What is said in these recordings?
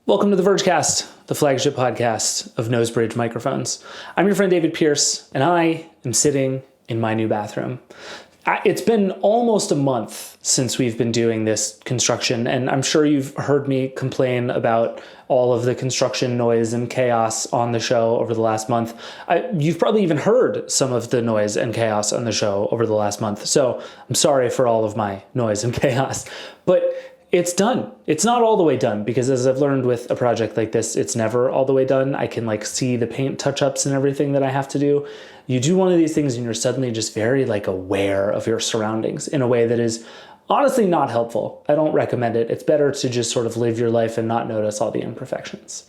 Welcome to the Vergecast, the flagship podcast of Nosebridge microphones. I'm your friend David Pierce, and I am sitting in my new bathroom. It's been almost a month since we've been doing this construction, and I'm sure you've heard me complain about all of the construction noise and chaos on the show over the last month. You've probably even heard some of the noise and chaos on the show over the last month, so I'm sorry for all of my noise and chaos. But it's done. It's not all the way done because as I've learned with a project like this, it's never all the way done. I can see the paint touch-ups and everything that I have to do. You do one of these things and you're suddenly just very aware of your surroundings in a way that is honestly not helpful. I don't recommend it. It's better to just sort of live your life and not notice all the imperfections.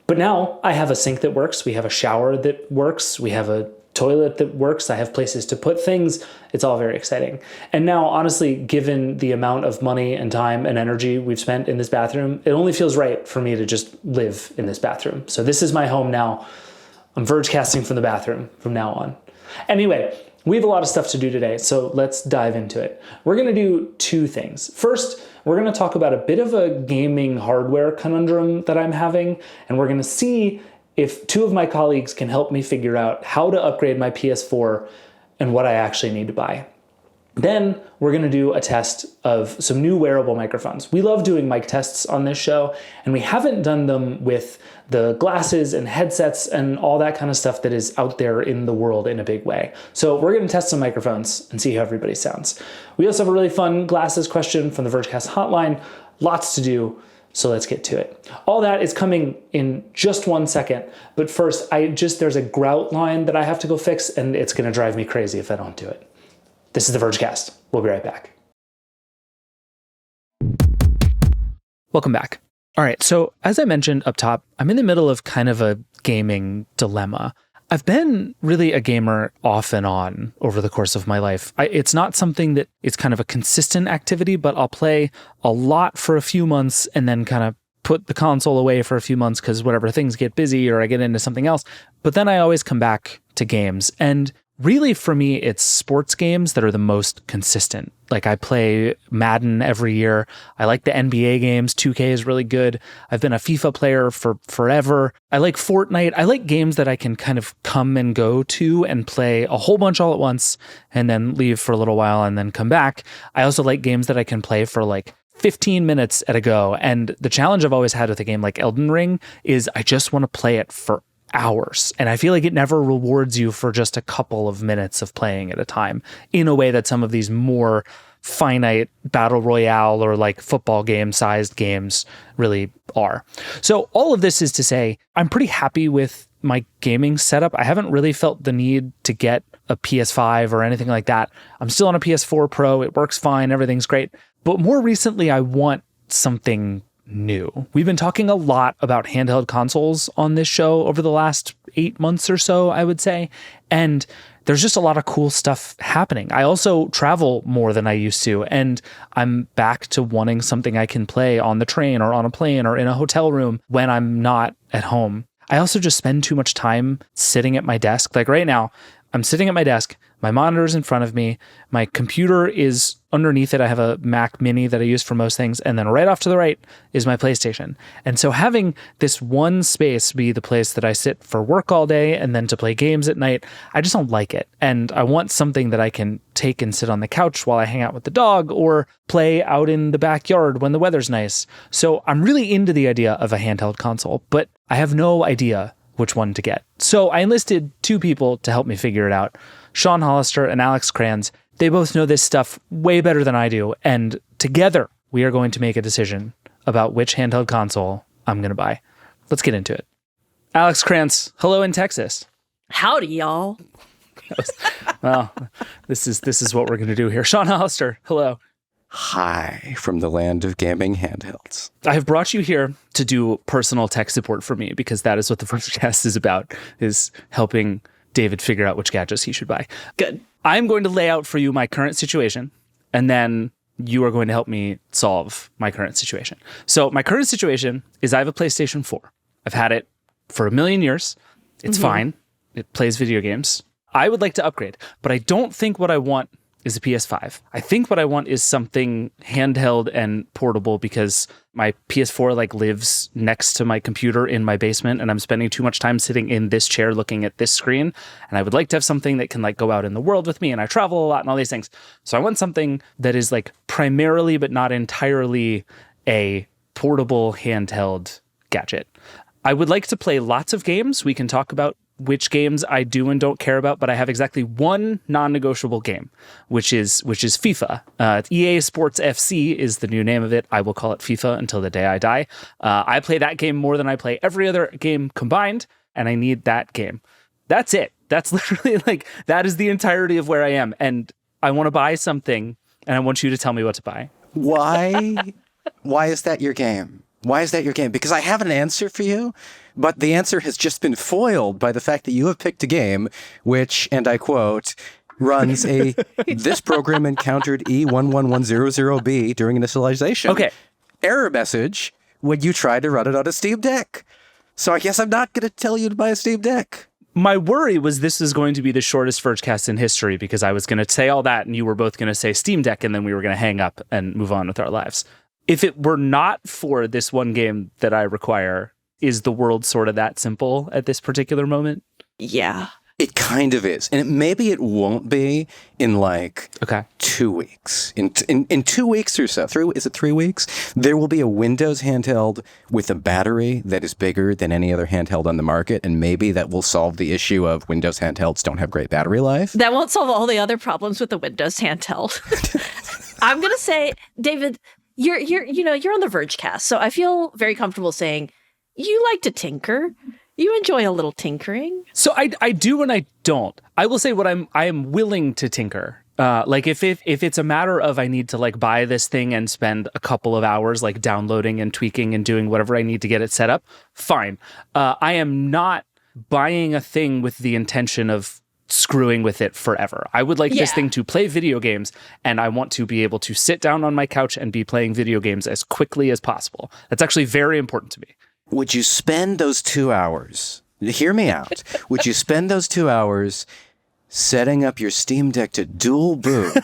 But now I have a sink that works. We have a shower that works. We have a toilet that works. I have places to put things. It's all very exciting. And now, honestly, given the amount of money and time and energy we've spent in this bathroom, it only feels right for me to just live in this bathroom. So this is my home now. I'm Vergecasting from the bathroom from now on. Anyway, we have a lot of stuff to do today, so let's dive into it. We're going to do two things. First, we're going to talk about a bit of a gaming hardware conundrum that I'm having, and we're going to see if two of my colleagues can help me figure out how to upgrade my PS4 and what I actually need to buy. Then we're going to do a test of some new wearable microphones. We love doing mic tests on this show, and we haven't done them with the glasses and headsets and all that kind of stuff that is out there in the world in a big way. So we're going to test some microphones and see how everybody sounds. We also have a really fun glasses question from the Vergecast Hotline. Lots to do. So let's get to it. All that is coming in just 1 second. But first, there's a grout line that I have to go fix, and it's going to drive me crazy if I don't do it. This is the Vergecast. We'll be right back. Welcome back. All right, so as I mentioned up top, I'm in the middle of kind of a gaming dilemma. I've been really a gamer off and on over the course of my life. It's not something that is kind of a consistent activity, but I'll play a lot for a few months and then kind of put the console away for a few months because whatever, things get busy or I get into something else. But then I always come back to games. And really, for me, it's sports games that are the most consistent. I play Madden every year. I like the NBA games. 2K is really good. I've been a FIFA player for forever. I like Fortnite. I like games that I can kind of come and go to and play a whole bunch all at once and then leave for a little while and then come back. I also like games that I can play for 15 minutes at a go. And the challenge I've always had with a game like Elden Ring is I just want to play it for hours. And I feel like it never rewards you for just a couple of minutes of playing at a time in a way that some of these more finite battle royale or football game sized games really are. So all of this is to say, I'm pretty happy with my gaming setup. I haven't really felt the need to get a PS5 or anything like that. I'm still on a PS4 Pro. It works fine. Everything's great. But more recently, I want something new. We've been talking a lot about handheld consoles on this show over the last 8 months or so, I would say. And there's just a lot of cool stuff happening. I also travel more than I used to, and I'm back to wanting something I can play on the train or on a plane or in a hotel room when I'm not at home. I also just spend too much time sitting at my desk. Right now, I'm sitting at my desk, my monitor is in front of me, my computer is underneath it. I have a Mac Mini that I use for most things, and then right off to the right is my PlayStation. And so having this one space be the place that I sit for work all day and then to play games at night, I just don't like it. And I want something that I can take and sit on the couch while I hang out with the dog or play out in the backyard when the weather's nice. So I'm really into the idea of a handheld console, but I have no idea which one to get. So I enlisted two people to help me figure it out, Sean Hollister and Alex Cranz. They both know this stuff way better than I do, and together we are going to make a decision about which handheld console I'm going to buy. Let's get into it. Alex Cranz, hello in Texas. Howdy, y'all. Well, this is what we're going to do here. Sean Hollister, hello. Hi, from the land of gaming handhelds. I have brought you here to do personal tech support for me because that is what the Vergecast is about, is helping David figure out which gadgets he should buy. Good. I'm going to lay out for you my current situation, and then you are going to help me solve my current situation. So my current situation is I have a PlayStation 4. I've had it for a million years. It's fine. It plays video games. I would like to upgrade, but I don't think what I want is a PS5. I think what I want is something handheld and portable because my PS4 like lives next to my computer in my basement and I'm spending too much time sitting in this chair looking at this screen. And I would like to have something that can like go out in the world with me, and I travel a lot and all these things. So I want something that is like primarily but not entirely a portable handheld gadget. I would like to play lots of games. We can talk about which games I do and don't care about, but I have exactly one non-negotiable game, which is FIFA. EA Sports FC is the new name of it. I will call it FIFA until the day I die. I play that game more than I play every other game combined, and I need that game. That's it. That's literally like, that is the entirety of where I am. And I want to buy something, and I want you to tell me what to buy. Why? Why is that your game? Why is that your game? Because I have an answer for you, but the answer has just been foiled by the fact that you have picked a game which, and I quote, runs a this program encountered E11100B during initialization. Okay. Error message when you try to run it on a Steam Deck. So I guess I'm not going to tell you to buy a Steam Deck. My worry was this is going to be the shortest Vergecast in history because I was going to say all that and you were both going to say Steam Deck and then we were going to hang up and move on with our lives. If it were not for this one game that I require, is the world sort of that simple at this particular moment? Yeah. It kind of is. And maybe it won't be in like 2 weeks. In 2 weeks or so, is it 3 weeks? There will be a Windows handheld with a battery that is bigger than any other handheld on the market. And maybe that will solve the issue of Windows handhelds don't have great battery life. That won't solve all the other problems with the Windows handheld. I'm going to say, David, you're on the Vergecast, so I feel very comfortable saying you like to tinker. You enjoy a little tinkering. So I do and I don't. I will say I am willing to tinker. Like if it's a matter of I need to like buy this thing and spend a couple of hours like downloading and tweaking and doing whatever I need to get it set up, fine. I am not buying a thing with the intention of screwing with it forever. I would like this thing to play video games, and I want to be able to sit down on my couch and be playing video games as quickly as possible. That's actually very important to me. Would you spend those 2 hours, hear me out, would you spend those 2 hours setting up your Steam Deck to dual boot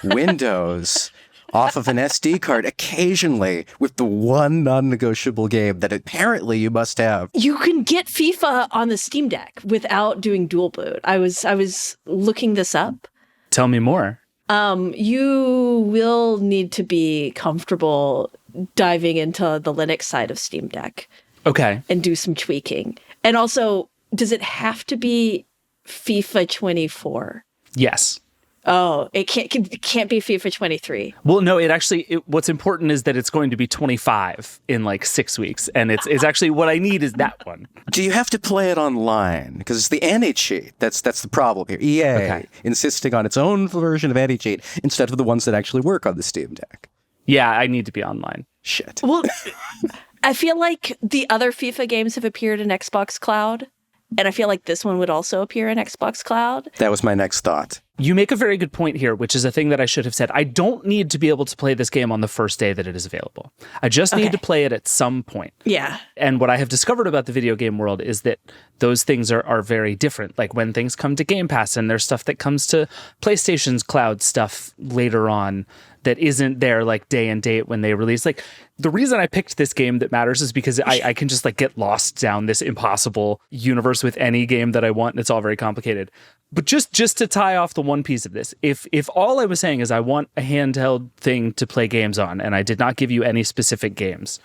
Windows off of an SD card occasionally with the one non-negotiable game that apparently you must have? You can get FIFA on the Steam Deck without doing dual boot. I was looking this up. Tell me more. You will need to be comfortable diving into the Linux side of Steam Deck. Okay. And do some tweaking. And also, does it have to be FIFA 24? Yes. Oh, it can't be FIFA 23. Well, no, what's important is that it's going to be 25 in like 6 weeks. And it's actually what I need is that one. Do you have to play it online? Because it's the anti-cheat. That's the problem here. EA insisting on its own version of anti-cheat instead of the ones that actually work on the Steam Deck. Yeah, I need to be online. Shit. Well, I feel like the other FIFA games have appeared in Xbox Cloud. And I feel like this one would also appear in Xbox Cloud. That was my next thought. You make a very good point here, which is a thing that I should have said. I don't need to be able to play this game on the first day that it is available. I just need to play it at some point. Yeah. And what I have discovered about the video game world is that those things are very different. Like when things come to Game Pass and there's stuff that comes to PlayStation's cloud stuff later on that isn't there like day and date when they release. Like the reason I picked this game that matters is because I can just like get lost down this impossible universe with any game that I want, and it's all very complicated. But just to tie off the one piece of this, if all I was saying is I want a handheld thing to play games on, and I did not give you any specific games,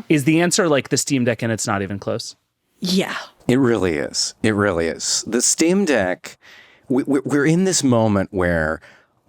is the answer like the Steam Deck and it's not even close? Yeah. It really is. It really is. The Steam Deck, we're in this moment where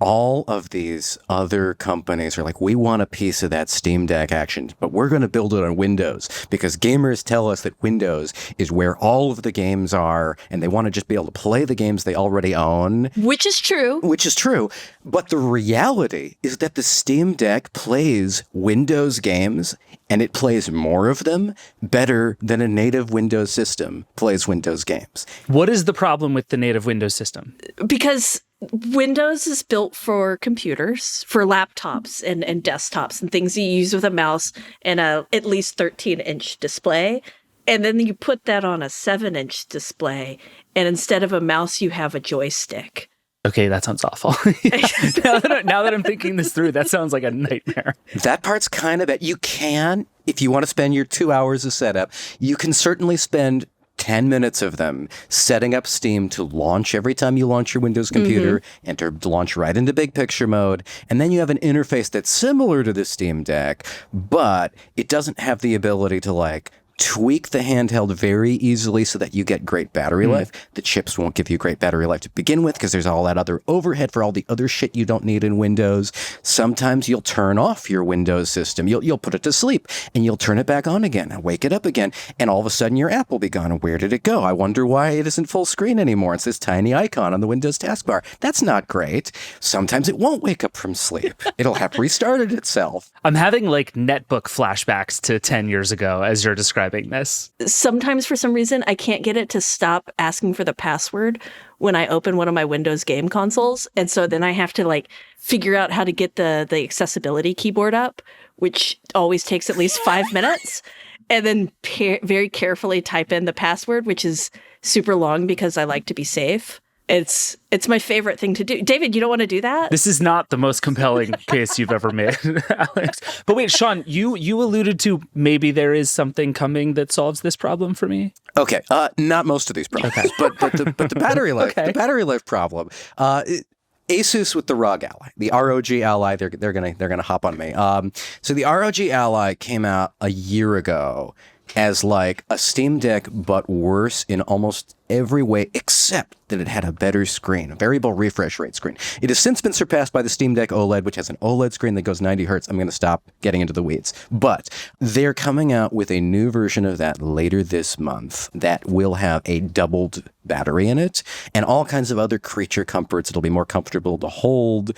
all of these other companies are like, we want a piece of that Steam Deck action, but we're going to build it on Windows because gamers tell us that Windows is where all of the games are, and they want to just be able to play the games they already own. Which is true. Which is true. But the reality is that the Steam Deck plays Windows games, and it plays more of them better than a native Windows system plays Windows games. What is the problem with the native Windows system? Because Windows is built for computers, for laptops and desktops and things you use with a mouse and a at least 13-inch display. And then you put that on a 7-inch display, and instead of a mouse, you have a joystick. Okay, that sounds awful. Now that I'm thinking this through, that sounds like a nightmare. That part's kind of it. You can, if you want to spend your 2 hours of setup, you can certainly spend 10 minutes of them setting up Steam to launch every time you launch your Windows computer and to launch right into big picture mode. And then you have an interface that's similar to the Steam Deck, but it doesn't have the ability to like tweak the handheld very easily so that you get great battery life. The chips won't give you great battery life to begin with because there's all that other overhead for all the other shit you don't need in Windows. Sometimes you'll turn off your Windows system. You'll put it to sleep and you'll turn it back on again and wake it up again. And all of a sudden your app will be gone. And where did it go? I wonder why it isn't full screen anymore. It's this tiny icon on the Windows taskbar. That's not great. Sometimes it won't wake up from sleep. It'll have restarted itself. I'm having like netbook flashbacks to 10 years ago as you're describing this. Sometimes for some reason, I can't get it to stop asking for the password when I open one of my Windows game consoles. And so then I have to like figure out how to get the accessibility keyboard up, which always takes at least 5 minutes. And then very carefully type in the password, which is super long because I like to be safe. It's my favorite thing to do. David, you don't want to do that? This is not the most compelling case you've ever made, Alex. But wait, Sean, you alluded to maybe there is something coming that solves this problem for me. Okay, not most of these problems, but the battery life, the battery life problem. Asus with the ROG Ally, the ROG Ally, they're gonna hop on me. So the ROG Ally came out a year ago as like a Steam Deck, but worse in almost every way, except that it had a better screen, a variable refresh rate screen. It has since been surpassed by the Steam Deck OLED, which has an OLED screen that goes 90 hertz. I'm going to stop getting into the weeds. But they're coming out with a new version of that later this month that will have a doubled battery in it and all kinds of other creature comforts. It'll be more comfortable to hold.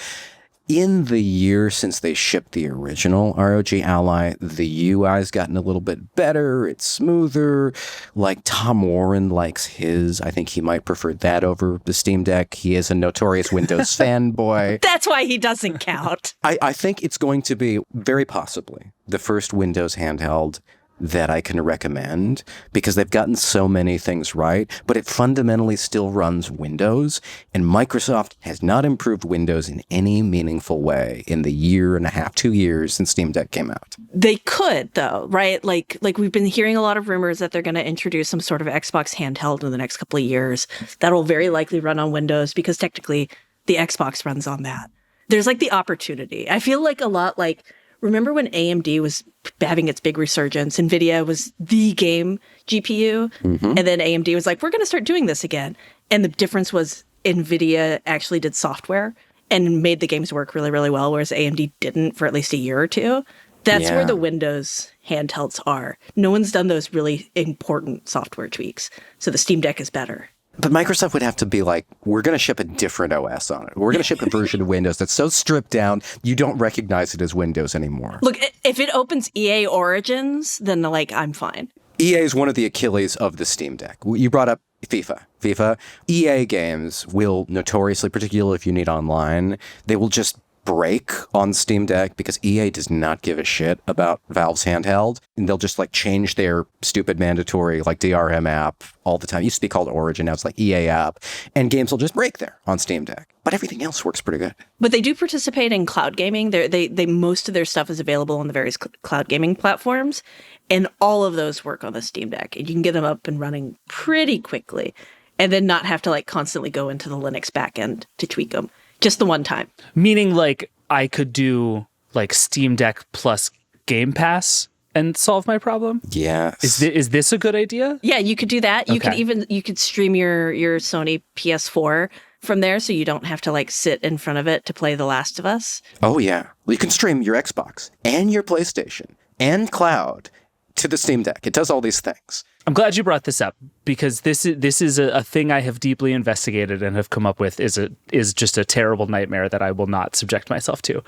In the year since they shipped the original ROG Ally, the UI's gotten a little bit better. It's smoother. Like Tom Warren likes his. I think he might prefer that over the Steam Deck. He is a notorious Windows fanboy. That's why he doesn't count. I think it's going to be very possibly the first Windows handheld that I can recommend because they've gotten so many things right, but it fundamentally still runs Windows, and Microsoft has not improved Windows in any meaningful way in the year and a half, 2 years since Steam Deck came out. They could, though, right? Like we've been hearing a lot of rumors that they're going to introduce some sort of Xbox handheld in the next couple of years that'll very likely run on Windows because technically the Xbox runs on that. There's like the opportunity. I feel like a lot like, remember when AMD was having its big resurgence? NVIDIA was the game GPU. And then AMD was like, we're going to start doing this again. And the difference was NVIDIA actually did software and made the games work really, really well, whereas AMD didn't for at least a year or two. That's where the Windows handhelds are. No one's done those really important software tweaks. So the Steam Deck is better. But Microsoft would have to be like, we're going to ship a different OS on it. We're going to ship a version of Windows that's so stripped down, you don't recognize it as Windows anymore. Look, if it opens EA Origins, then like, I'm fine. EA is one of the Achilles of the Steam Deck. You brought up FIFA. EA games will notoriously, particularly if you need online, they will just break on Steam Deck because EA does not give a shit about Valve's handheld. And they'll just like change their stupid mandatory like DRM app all the time. It used to be called Origin, now it's like EA app. And games will just break there on Steam Deck. But everything else works pretty good. But they do participate in cloud gaming. They most of their stuff is available on the various cloud gaming platforms. And all of those work on the Steam Deck. And you can get them up and running pretty quickly. And then not have to like constantly go into the Linux backend to tweak them. Just the one time. Meaning like I could do like Steam Deck plus Game Pass and solve my problem? Yes. Is this a good idea? Yeah, you could do that. You could stream your Sony PS4 from there so you don't have to like sit in front of it to play The Last of Us. Oh yeah. Well, you can stream your Xbox and your PlayStation and cloud to the Steam Deck. It does all these things. I'm glad you brought this up because this is a thing I have deeply investigated and have come up with is just a terrible nightmare that I will not subject myself to.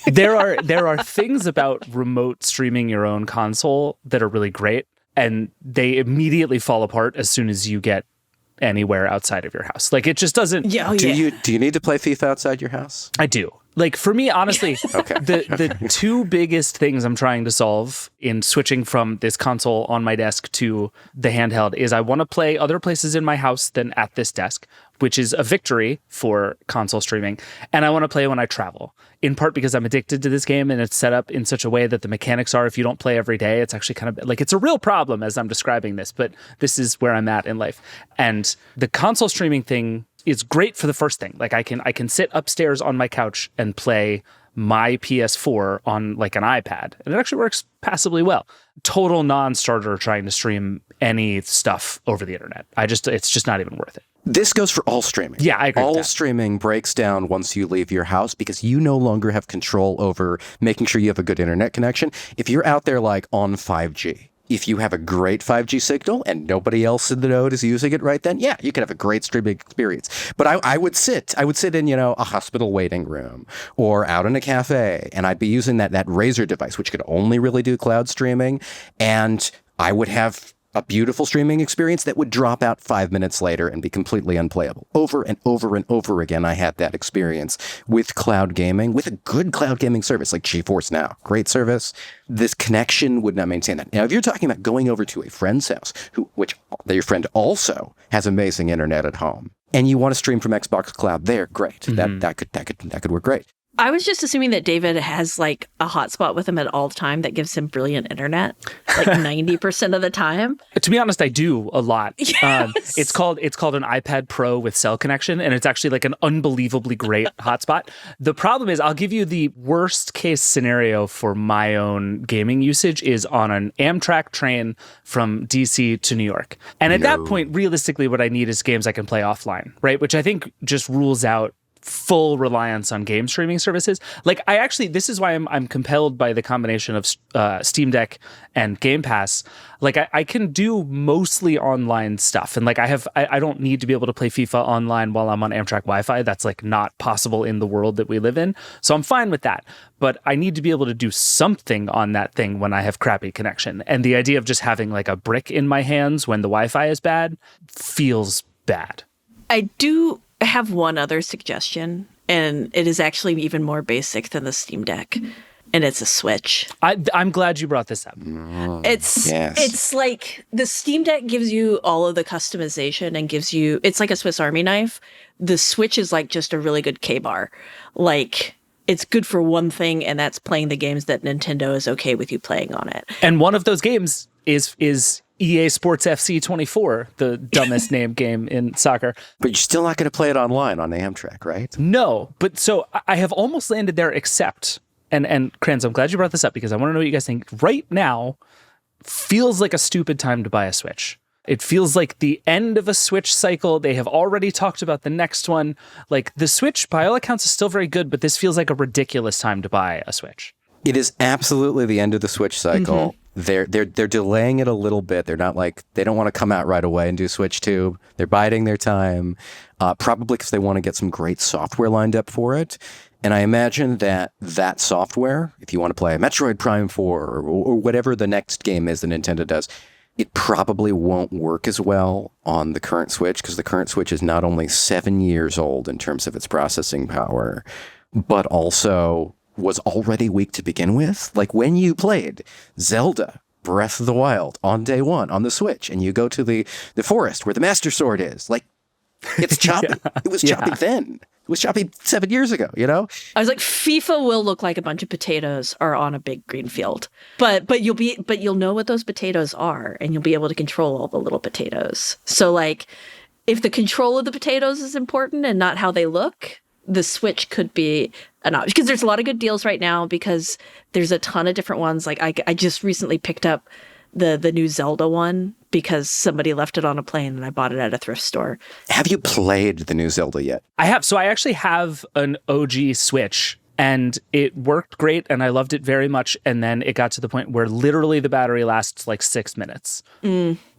There are things about remote streaming your own console that are really great, and they immediately fall apart as soon as you get anywhere outside of your house. Like it just doesn't. Yeah, Do you need to play FIFA outside your house? I do. Like for me, honestly, Okay. the two biggest things I'm trying to solve in switching from this console on my desk to the handheld is I want to play other places in my house than at this desk, which is a victory for console streaming. And I want to play when I travel, in part because I'm addicted to this game and it's set up in such a way that the mechanics are, if you don't play every day, it's actually kind of like, it's a real problem as I'm describing this, but this is where I'm at in life. And the console streaming thing is great for the first thing. Like I can sit upstairs on my couch and play my PS4 on like an iPad, and it actually works passably well. Total non-starter trying to stream any stuff over the internet. It's just not even worth it. This goes for all streaming. Yeah, I agree with All that. streaming breaks down once you leave your house because you no longer have control over making sure you have a good internet connection. If you're out there like on 5G, if you have a great 5G signal and nobody else in the node is using it right then, yeah, you can have a great streaming experience. But I would sit in, a hospital waiting room or out in a cafe, and I'd be using that Razer device, which could only really do cloud streaming, and I would have a beautiful streaming experience that would drop out 5 minutes later and be completely unplayable. Over and over and over again, I had that experience with cloud gaming, with a good cloud gaming service like GeForce Now. Great service. This connection would not maintain that. Now, if you're talking about going over to a friend's house, which your friend also has amazing internet at home, and you want to stream from Xbox Cloud there, great. Mm-hmm. That could work great. I was just assuming that David has like a hotspot with him at all the time that gives him brilliant internet, like 90% of the time. To be honest, I do a lot. Yes. It's called an iPad Pro with cell connection, and it's actually like an unbelievably great hotspot. The problem is, I'll give you the worst case scenario for my own gaming usage is on an Amtrak train from DC to New York. And at that point, realistically, what I need is games I can play offline, right? Which I think just rules out full reliance on game streaming services. Like this is why I'm compelled by the combination of Steam Deck and Game Pass. Like I can do mostly online stuff, and like I don't need to be able to play FIFA online while I'm on Amtrak Wi-Fi. That's like not possible in the world that we live in. So I'm fine with that. But I need to be able to do something on that thing when I have crappy connection. And the idea of just having like a brick in my hands when the Wi-Fi is bad feels bad. I do have one other suggestion, and it is actually even more basic than the Steam Deck, and it's a Switch. I'm glad you brought this up. It's like the Steam Deck gives you all of the customization and it's like a Swiss Army knife. The Switch is like just a really good K-bar. Like, it's good for one thing, and that's playing the games that Nintendo is okay with you playing on it. And one of those games is EA Sports FC 24, the dumbest named game in soccer. But you're still not going to play it online on Amtrak, right? No, but so I have almost landed there, except, and Cranz, I'm glad you brought this up because I want to know what you guys think. Right now feels like a stupid time to buy a Switch. It feels like the end of a Switch cycle. They have already talked about the next one. Like the Switch, by all accounts, is still very good, but this feels like a ridiculous time to buy a Switch. It is absolutely the end of the Switch cycle. Mm-hmm. They're delaying it a little bit. They're not like, they don't want to come out right away and do Switch 2. They're biding their time, probably because they want to get some great software lined up for it. And I imagine that software, if you want to play Metroid Prime 4 or whatever the next game is that Nintendo does, it probably won't work as well on the current Switch because the current Switch is not only 7 years old in terms of its processing power, but also was already weak to begin with. Like when you played Zelda Breath of the Wild on day one on the Switch and you go to the forest where the Master Sword is, like it's choppy. It was choppy then. It was choppy 7 years ago, I was like, FIFA will look like a bunch of potatoes are on a big green field. But you'll know what those potatoes are, and you'll be able to control all the little potatoes. So like if the control of the potatoes is important and not how they look, the Switch could be an option, because there's a lot of good deals right now because there's a ton of different ones. Like I just recently picked up the new Zelda one because somebody left it on a plane and I bought it at a thrift store. Have you played the new Zelda yet? I have. So I actually have an OG Switch and it worked great and I loved it very much. And then it got to the point where literally the battery lasts like 6 minutes.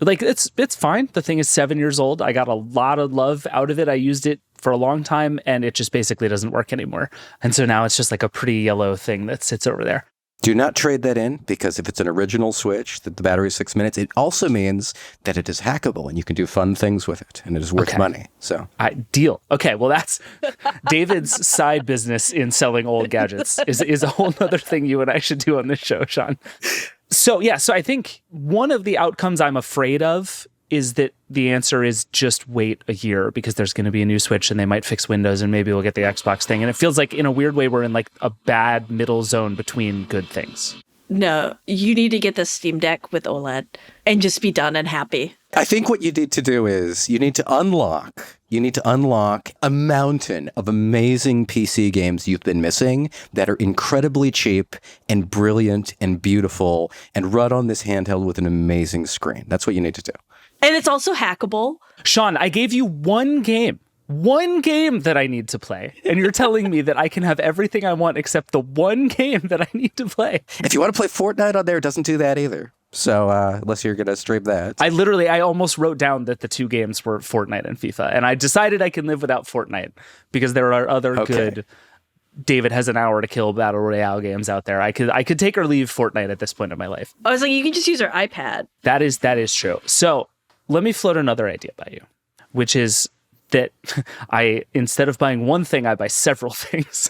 Like it's fine. The thing is 7 years old. I got a lot of love out of it. I used it for a long time and it just basically doesn't work anymore. And so now it's just like a pretty yellow thing that sits over there. Do not trade that in, because if it's an original Switch that the battery is 6 minutes, it also means that it is hackable and you can do fun things with it and it is worth money. So deal. Okay, well, that's David's side business in selling old gadgets is a whole other thing you and I should do on this show, Sean. So I think one of the outcomes I'm afraid of is that the answer is just wait a year, because there's going to be a new Switch and they might fix Windows and maybe we'll get the Xbox thing. And it feels like in a weird way we're in like a bad middle zone between good things. No, you need to get the Steam Deck with OLED and just be done and happy. I think what you need to do is you need to unlock a mountain of amazing PC games you've been missing that are incredibly cheap and brilliant and beautiful and run on this handheld with an amazing screen. That's what you need to do. And it's also hackable. Sean, I gave you one game that I need to play. And you're telling me that I can have everything I want except the one game that I need to play. If you want to play Fortnite on there, it doesn't do that either. So unless you're going to stream that. I almost wrote down that the two games were Fortnite and FIFA. And I decided I can live without Fortnite because there are other good David has an hour to kill battle royale games out there. I could take or leave Fortnite at this point in my life. I was like, you can just use your iPad. That is true. So let me float another idea by you, which is that instead of buying one thing, I buy several things.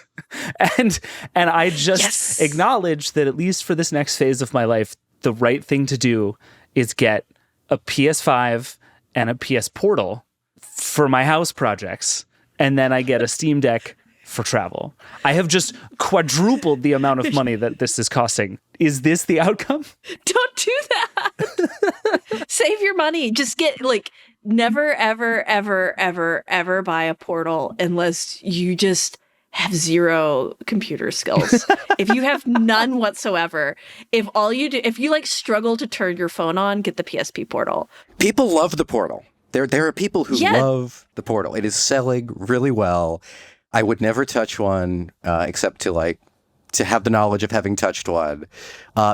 and I just acknowledge that at least for this next phase of my life, the right thing to do is get a PS5 and a PS Portal for my house projects. And then I get a Steam Deck for travel. I have just quadrupled the amount of money that this is costing. Is this the outcome? Don't do that. Save your money. Just get never, ever, ever, ever, ever buy a Portal unless you just have zero computer skills. If you have none whatsoever, if you struggle to turn your phone on, get the PSP Portal. People love the Portal. There are people who love the Portal. It is selling really well. I would never touch one except to have the knowledge of having touched one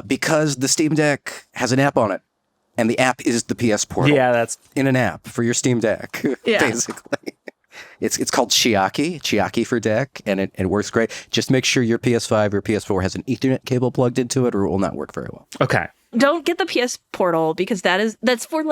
because the Steam Deck has an app on it. And the app is the PS Portal. Yeah, that's in an app for your Steam Deck, basically. It's called Chiaki for Deck, and it works great. Just make sure your PS5 or PS4 has an Ethernet cable plugged into it, or it will not work very well. Okay. Don't get the PS Portal because that's for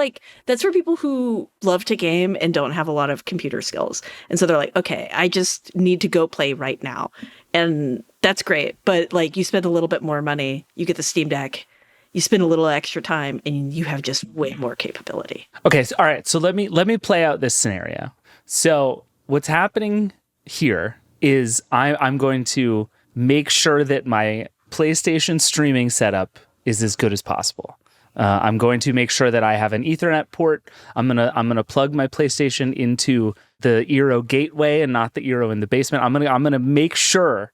people who love to game and don't have a lot of computer skills. And so they're like, okay, I just need to go play right now. And that's great. But you spend a little bit more money, you get the Steam Deck, you spend a little extra time, and you have just way more capability. Okay, all right. So let me play out this scenario. So what's happening here is I'm going to make sure that my PlayStation streaming setup is as good as possible. I'm going to make sure that I have an Ethernet port. I'm gonna plug my PlayStation into the Eero gateway and not the Eero in the basement. I'm gonna make sure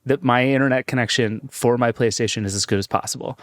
that my internet connection for my PlayStation is as good as possible.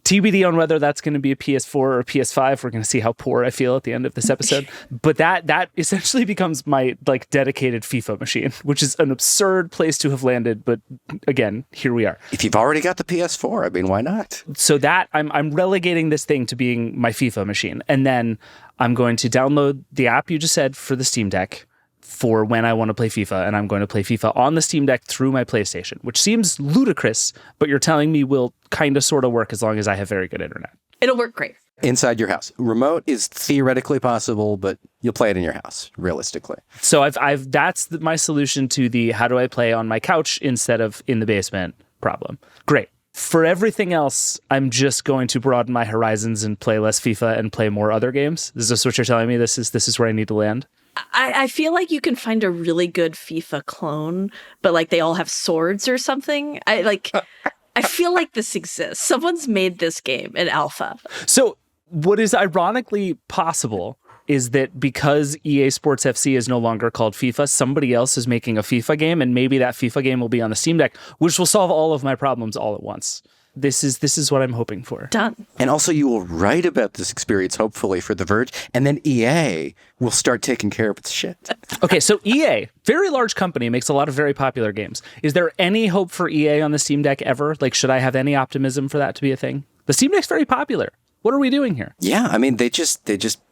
TBD on whether that's going to be a PS4 or a PS5. We're going to see how poor I feel at the end of this episode. But that essentially becomes my dedicated FIFA machine, which is an absurd place to have landed. But again, here we are. If you've already got the PS4, I mean, why not? So that I'm relegating this thing to being my FIFA machine. And then I'm going to download the app you just said for the Steam Deck for when I want to play FIFA, and I'm going to play FIFA on the Steam Deck through my PlayStation, which seems ludicrous, but you're telling me will kind of sort of work as long as I have very good internet. It'll work great. Inside your house. Remote is theoretically possible, but you'll play it in your house, realistically. So that's my solution to the how do I play on my couch instead of in the basement problem. Great. For everything else, I'm just going to broaden my horizons and play less FIFA and play more other games. Is this what you're telling me? This is where I need to land? I feel like you can find a really good FIFA clone, but they all have swords or something. I feel like this exists. Someone's made this game in alpha. So what is ironically possible is that because EA Sports FC is no longer called FIFA, somebody else is making a FIFA game, and maybe that FIFA game will be on the Steam Deck, which will solve all of my problems all at once. This is what I'm hoping for. Done. And also you will write about this experience, hopefully, for The Verge, and then EA will start taking care of its shit. Okay, so EA, very large company, makes a lot of very popular games. Is there any hope for EA on the Steam Deck ever? Should I have any optimism for that to be a thing? The Steam Deck's very popular. What are we doing here? Yeah, I mean, they just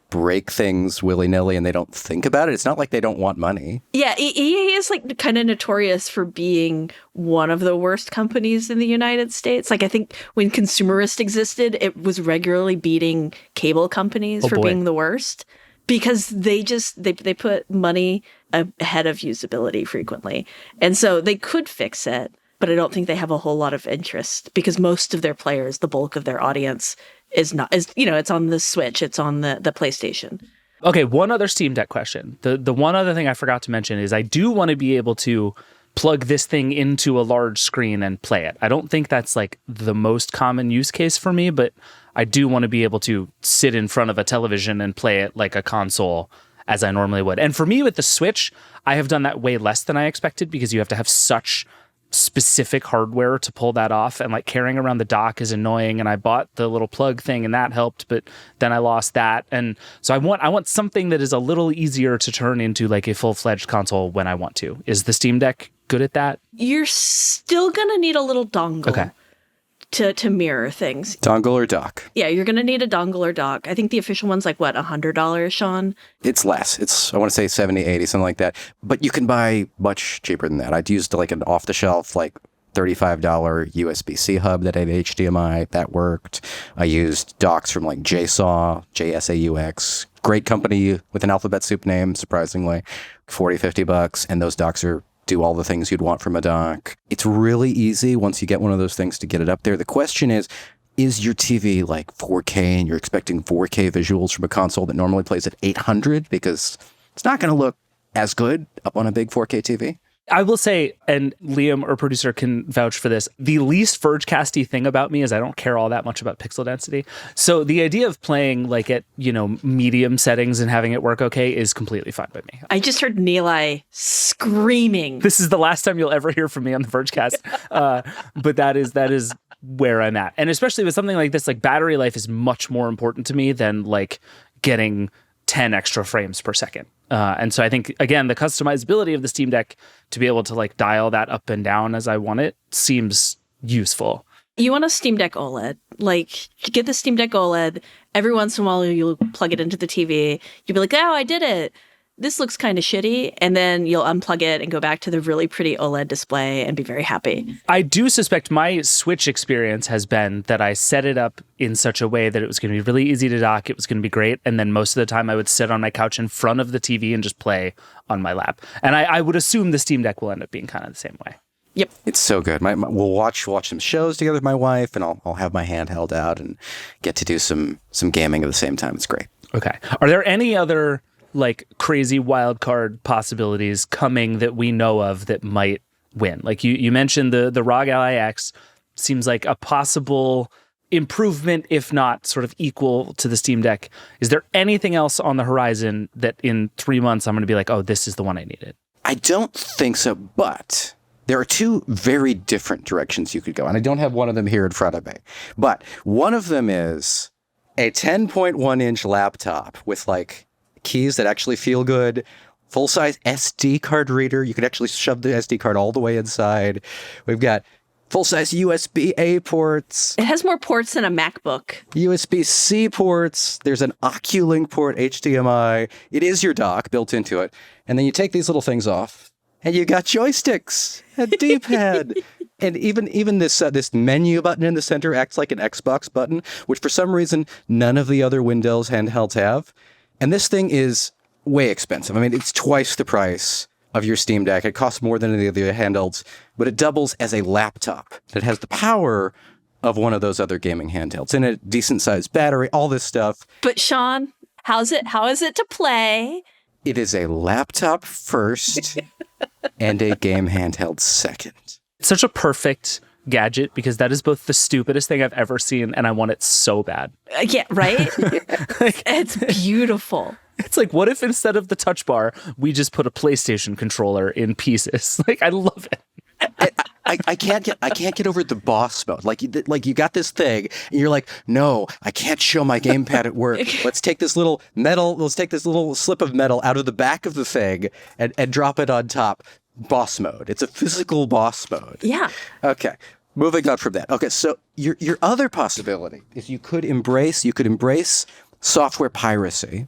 break things willy-nilly and they don't think about it. It's not like they don't want money. Yeah, EA is like kind of notorious for being one of the worst companies in the United States. Like I think when Consumerist existed, it was regularly beating cable companies for being the worst because they put money ahead of usability frequently. And so they could fix it, but I don't think they have a whole lot of interest because most of their players, the bulk of their audience is it's on the Switch, it's on the PlayStation. Okay, one other Steam Deck question. The one other thing I forgot to mention is I do want to be able to plug this thing into a large screen and play it. I don't think that's like the most common use case for me, but I do want to be able to sit in front of a television and play it like a console as I normally would. And for me with the Switch, I have done that way less than I expected because you have to have such specific hardware to pull that off, and like carrying around the dock is annoying, and I bought the little plug thing and that helped, but then I lost that. And so I want something that is a little easier to turn into like a full-fledged console when I want to. Is the Steam Deck good at that? You're still gonna need a little dongle to mirror things. Dongle or dock? Yeah, you're gonna need a dongle or dock. I think the official one's like what, $100, Sean? It's less. It's, I want to say 70, 80, something like that. But you can buy much cheaper than that. I'd used like an off-the-shelf, like $35 USB-C hub that had HDMI. That worked. I used docks from like JSAUX. Great company with an alphabet soup name, surprisingly. $40, $50. And those docks do all the things you'd want from a dock. It's really easy once you get one of those things to get it up there. The question is your TV like 4K and you're expecting 4K visuals from a console that normally plays at 800? Because it's not going to look as good up on a big 4K TV. I will say, and Liam, our producer, can vouch for this, the least Vergecasty thing about me is I don't care all that much about pixel density. So the idea of playing like at, medium settings and having it work okay is completely fine by me. I just heard Nilay screaming. This is the last time you'll ever hear from me on the Vergecast. But that is where I'm at. And especially with something like this, like battery life is much more important to me than like getting 10 extra frames per second. And so I think, again, the customizability of the Steam Deck to be able to like dial that up and down as I want it seems useful. You want a Steam Deck OLED. Like, get the Steam Deck OLED. Every once in a while, you'll plug it into the TV. You'll be like, oh, I did it. This looks kind of shitty. And then you'll unplug it and go back to the really pretty OLED display and be very happy. I do suspect my Switch experience has been that I set it up in such a way that it was going to be really easy to dock. It was going to be great. And then most of the time I would sit on my couch in front of the TV and just play on my lap. And I would assume the Steam Deck will end up being kind of the same way. Yep. It's so good. We'll watch some shows together with my wife, and I'll have my handheld out and get to do some gaming at the same time. It's great. Okay. Are there any other like crazy wild card possibilities coming that we know of that might win? Like you mentioned the ROG Ally X seems like a possible improvement, if not sort of equal to the Steam Deck. Is there anything else on the horizon that in 3 months I'm going to be like, oh, this is the one I needed? I don't think so, but there are two very different directions you could go, and I don't have one of them here in front of me. But one of them is a 10.1-inch laptop with like keys that actually feel good, full-size SD card reader. You can actually shove the SD card all the way inside. We've got full-size USB-A ports. It has more ports than a MacBook. USB-C ports. There's an Oculink port, HDMI. It is your dock built into it. And then you take these little things off, and you got joysticks, a D-pad. And even this menu button in the center acts like an Xbox button, which for some reason none of the other Windows handhelds have. And this thing is way expensive. I mean, it's twice the price of your Steam Deck. It costs more than any of the other handhelds, but it doubles as a laptop. It has the power of one of those other gaming handhelds and a decent-sized battery, all this stuff. But Sean, how is it to play? It is a laptop first and a game handheld second. It's such a perfect gadget because that is both the stupidest thing I've ever seen and I want it so bad. Yeah, right? It's beautiful. It's like, what if instead of the touch bar, we just put a PlayStation controller in pieces? Like, I love it. I can't get over the boss mode. Like you got this thing, and you're like, no, I can't show my gamepad at work. Let's take this little slip of metal out of the back of the thing and drop it on top. Boss mode. It's a physical boss mode. Yeah. Okay. Moving on from that. Okay, so your other possibility is you could embrace software piracy.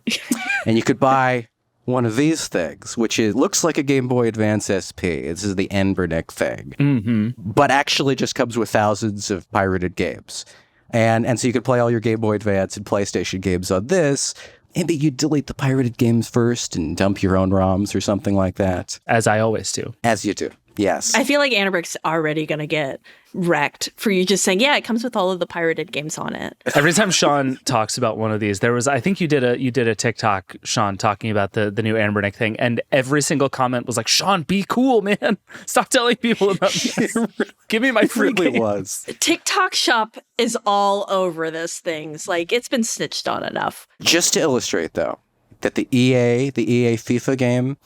And you could buy one of these things, which looks like a Game Boy Advance SP. This is the Enbernick thing. But actually just comes with thousands of pirated games. And so you could play all your Game Boy Advance and PlayStation games on this. Maybe you delete the pirated games first and dump your own ROMs or something like that. As I always do. As you do. Yes. I feel like Annabreck's already going to get wrecked for you just saying, yeah, it comes with all of the pirated games on it. Every time Sean talks about one of these, I think you did a TikTok, Sean, talking about the new Anbernick thing, and every single comment was like, Sean, be cool, man. Stop telling people about this. Give me my free game. Was. TikTok shop is all over this thing. Like, it's been snitched on enough. Just to illustrate, though, that the EA FIFA game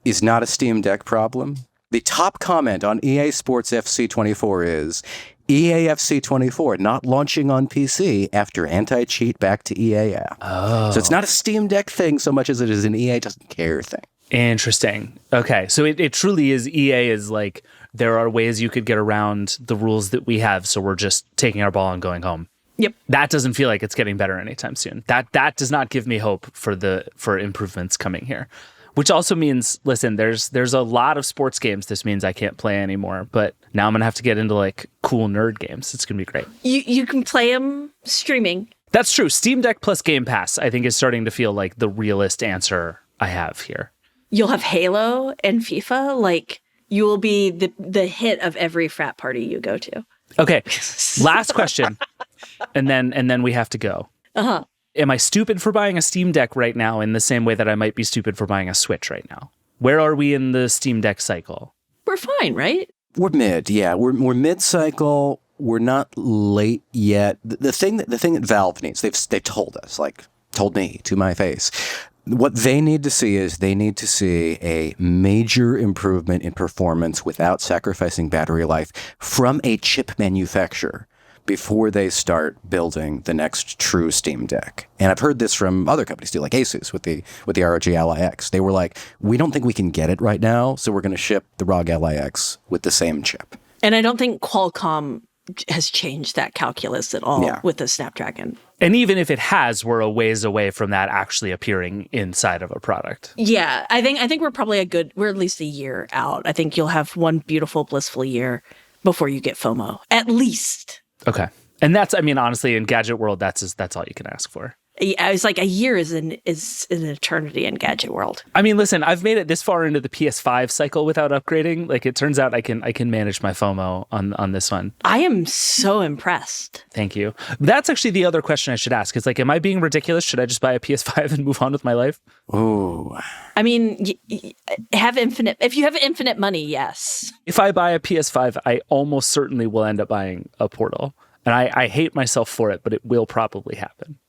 is not a Steam Deck problem. The top comment on EA Sports FC24 is, EA FC24 not launching on PC after anti-cheat back to EA app. Oh. So it's not a Steam Deck thing so much as it is an EA doesn't care thing. Interesting. Okay, so it truly is, EA is like, there are ways you could get around the rules that we have, so we're just taking our ball and going home. Yep. That doesn't feel like it's getting better anytime soon. That does not give me hope for improvements coming here. Which also means, listen, there's a lot of sports games this means I can't play anymore, but now I'm going to have to get into like cool nerd games. It's going to be great. You can play them streaming. That's true. Steam Deck plus Game Pass, I think, is starting to feel like the realist answer I have here. You'll have Halo and FIFA. Like, you will be the hit of every frat party you go to. Okay, last question, and then we have to go. Uh-huh. Am I stupid for buying a Steam Deck right now in the same way that I might be stupid for buying a Switch right now? Where are we in the Steam Deck cycle? We're fine, right? We're mid, yeah. We're mid-cycle. We're not late yet. The thing that Valve needs, they've told us, like told me to my face, what they need to see is they need to see a major improvement in performance without sacrificing battery life from a chip manufacturer before they start building the next true Steam Deck. And I've heard this from other companies too, like Asus with the ROG Ally X. They were like, we don't think we can get it right now, so we're going to ship the ROG Ally X with the same chip. And I don't think Qualcomm has changed that calculus at all with the Snapdragon. And even if it has, we're a ways away from that actually appearing inside of a product. Yeah, I think we're probably we're at least a year out. I think you'll have one beautiful, blissful year before you get FOMO, at least. Okay. And that's, I mean, honestly, in gadget world, that's all you can ask for. I was like, a year is an eternity in gadget world. I mean, listen, I've made it this far into the PS5 cycle without upgrading. Like, it turns out I can manage my FOMO on this one. I am so impressed. Thank you. That's actually the other question I should ask. Is like, am I being ridiculous? Should I just buy a PS5 and move on with my life? Ooh. I mean, if you have infinite money, yes. If I buy a PS5, I almost certainly will end up buying a Portal. And I hate myself for it, but it will probably happen.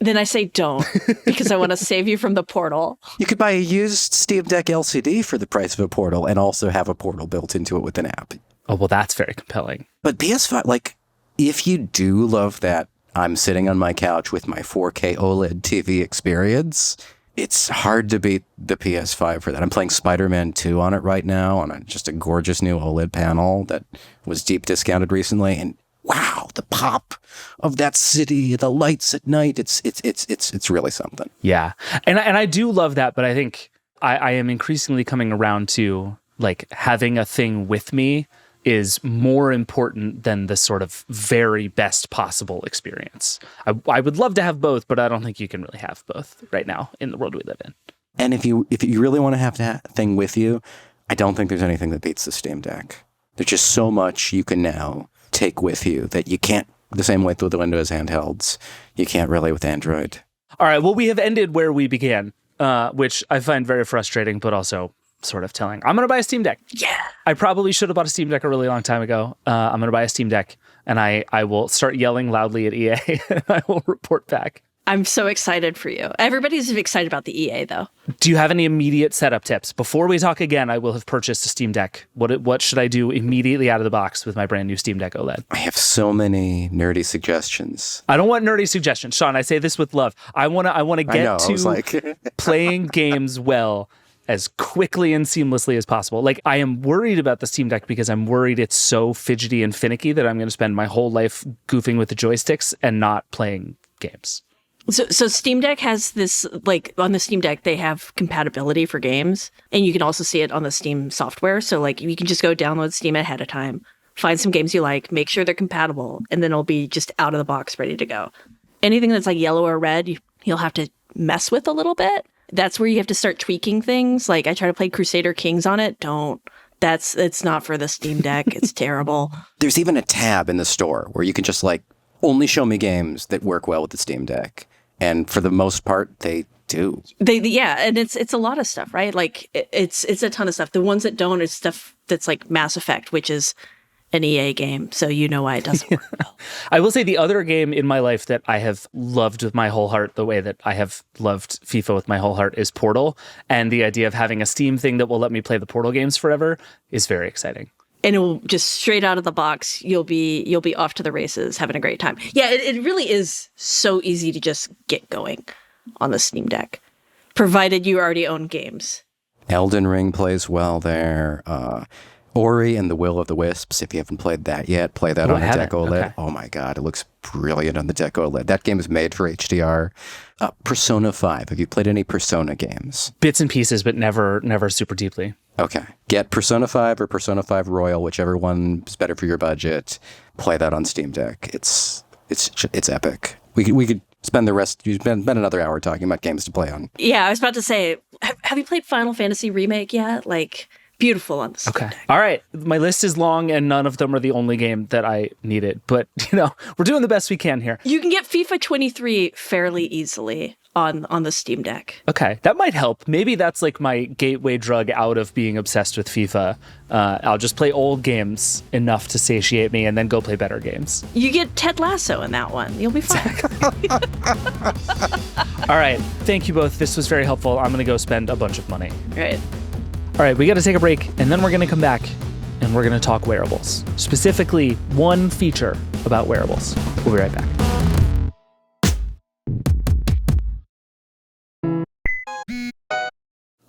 Then I say don't, because I want to save you from the Portal. You could buy a used Steam Deck LCD for the price of a Portal and also have a Portal built into it with an app. Oh, well, that's very compelling. But PS5, like, if you do love that I'm sitting on my couch with my 4K OLED TV experience, it's hard to beat the PS5 for that. I'm playing Spider-Man 2 on it right now on just a gorgeous new OLED panel that was deep discounted recently, and wow, the pop of that city, the lights at night, it's really something. Yeah. And I do love that, but I think I am increasingly coming around to like having a thing with me is more important than the sort of very best possible experience. I would love to have both, but I don't think you can really have both right now in the world we live in. And if you really want to have that thing with you, I don't think there's anything that beats the Steam Deck. There's just so much you can now take with you that you can't the same way through the Windows handhelds. You can't really with Android. All right. Well, we have ended where we began, which I find very frustrating, but also sort of telling. I'm going to buy a Steam Deck. Yeah. I probably should have bought a Steam Deck a really long time ago. I'm going to buy a Steam Deck, and I will start yelling loudly at EA, and I will report back. I'm so excited for you. Everybody's excited about the EA, though. Do you have any immediate setup tips? Before we talk again, I will have purchased a Steam Deck. What should I do immediately out of the box with my brand new Steam Deck OLED? I have so many nerdy suggestions. I don't want nerdy suggestions, Sean. I say this with love. I want to get to playing games well as quickly and seamlessly as possible. Like, I am worried about the Steam Deck because I'm worried it's so fidgety and finicky that I'm going to spend my whole life goofing with the joysticks and not playing games. So Steam Deck has this, like, on the Steam Deck, they have compatibility for games, and you can also see it on the Steam software. So, like, you can just go download Steam ahead of time, find some games you like, make sure they're compatible, and then it'll be just out of the box ready to go. Anything that's like yellow or red, you'll have to mess with a little bit. That's where you have to start tweaking things. Like, I try to play Crusader Kings on it. It's not for the Steam Deck. It's terrible. There's even a tab in the store where you can just like only show me games that work well with the Steam Deck. And for the most part, they do. Yeah, and it's a lot of stuff, right? Like, it's a ton of stuff. The ones that don't is stuff that's like Mass Effect, which is an EA game, so you know why it doesn't work well. I will say the other game in my life that I have loved with my whole heart, the way that I have loved FIFA with my whole heart, is Portal. And the idea of having a Steam thing that will let me play the Portal games forever is very exciting. And it will just straight out of the box, you'll be off to the races, having a great time. Yeah, it really is so easy to just get going on the Steam Deck, provided you already own games. Elden Ring plays well there. Ori and the Will of the Wisps, if you haven't played that yet, play that on a Deck OLED. Okay. Oh my God, it looks brilliant on the Deck OLED. That game is made for HDR. Persona 5. Have you played any Persona games? Bits and pieces, but never super deeply. Okay. Get Persona 5 or Persona 5 Royal, whichever one is better for your budget. Play that on Steam Deck. It's epic. We could spend another hour talking about games to play on. Yeah, I was about to say, have you played Final Fantasy Remake yet? Like, beautiful on the Steam Deck. All right. My list is long and none of them are the only game that I needed. But, we're doing the best we can here. You can get FIFA 23 fairly easily on the Steam Deck. Okay. That might help. Maybe that's like my gateway drug out of being obsessed with FIFA. I'll just play old games enough to satiate me and then go play better games. You get Ted Lasso in that one. You'll be fine. All right. Thank you both. This was very helpful. I'm going to go spend a bunch of money. Right. All right, we got to take a break, and then we're going to come back, and we're going to talk wearables. Specifically, one feature about wearables. We'll be right back.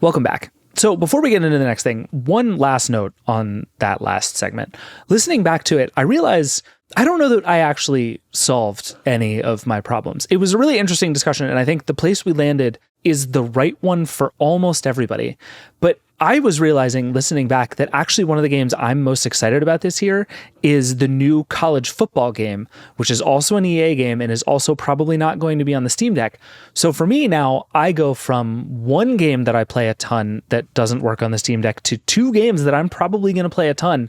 Welcome back. So before we get into the next thing, one last note on that last segment. Listening back to it, I realize I don't know that I actually solved any of my problems. It was a really interesting discussion, and I think the place we landed is the right one for almost everybody. But I was realizing, listening back, that actually one of the games I'm most excited about this year is the new college football game, which is also an EA game and is also probably not going to be on the Steam Deck. So for me now, I go from one game that I play a ton that doesn't work on the Steam Deck to two games that I'm probably going to play a ton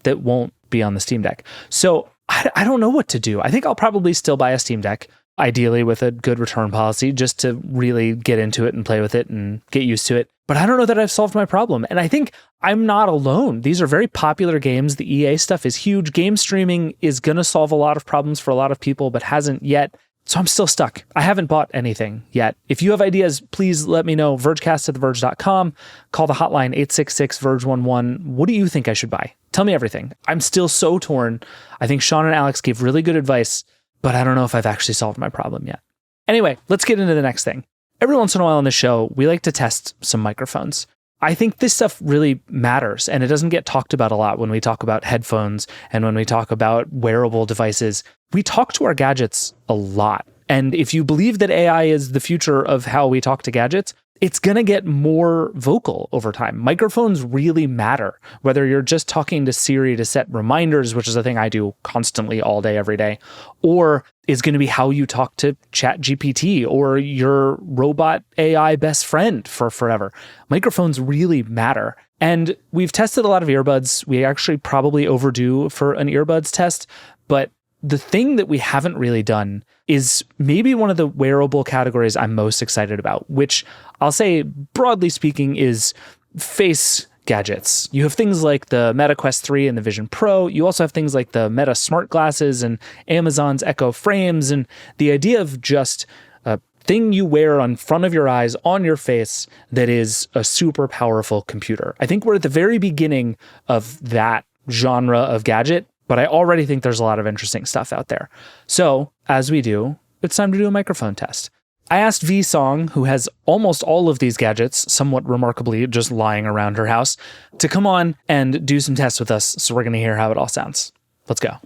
that won't be on the Steam Deck. So I don't know what to do. I think I'll probably still buy a Steam Deck, ideally with a good return policy, just to really get into it and play with it and get used to it. But I don't know that I've solved my problem. And I think I'm not alone. These are very popular games. The EA stuff is huge. Game streaming is going to solve a lot of problems for a lot of people, but hasn't yet. So I'm still stuck. I haven't bought anything yet. If you have ideas, please let me know. Vergecast@theverge.com. Call the hotline 866-VERGE11. What do you think I should buy? Tell me everything. I'm still so torn. I think Sean and Alex gave really good advice, but I don't know if I've actually solved my problem yet. Anyway, let's get into the next thing. Every once in a while on the show, we like to test some microphones. I think this stuff really matters, and it doesn't get talked about a lot when we talk about headphones and when we talk about wearable devices. We talk to our gadgets a lot. And if you believe that AI is the future of how we talk to gadgets, it's going to get more vocal over time. Microphones really matter, whether you're just talking to Siri to set reminders, which is a thing I do constantly all day, every day, or is going to be how you talk to ChatGPT or your robot AI best friend for forever. Microphones really matter. And we've tested a lot of earbuds. We actually probably overdue for an earbuds test, but the thing that we haven't really done is maybe one of the wearable categories I'm most excited about, which I'll say, broadly speaking, is face gadgets. You have things like the Meta Quest 3 and the Vision Pro. You also have things like the Meta smart glasses and Amazon's Echo frames. And the idea of just a thing you wear on front of your eyes, on your face, that is a super powerful computer. I think we're at the very beginning of that genre of gadget, but I already think there's a lot of interesting stuff out there. So, as we do, it's time to do a microphone test. I asked V Song, who has almost all of these gadgets, somewhat remarkably just lying around her house, to come on and do some tests with us, so we're going to hear how it all sounds. Let's go.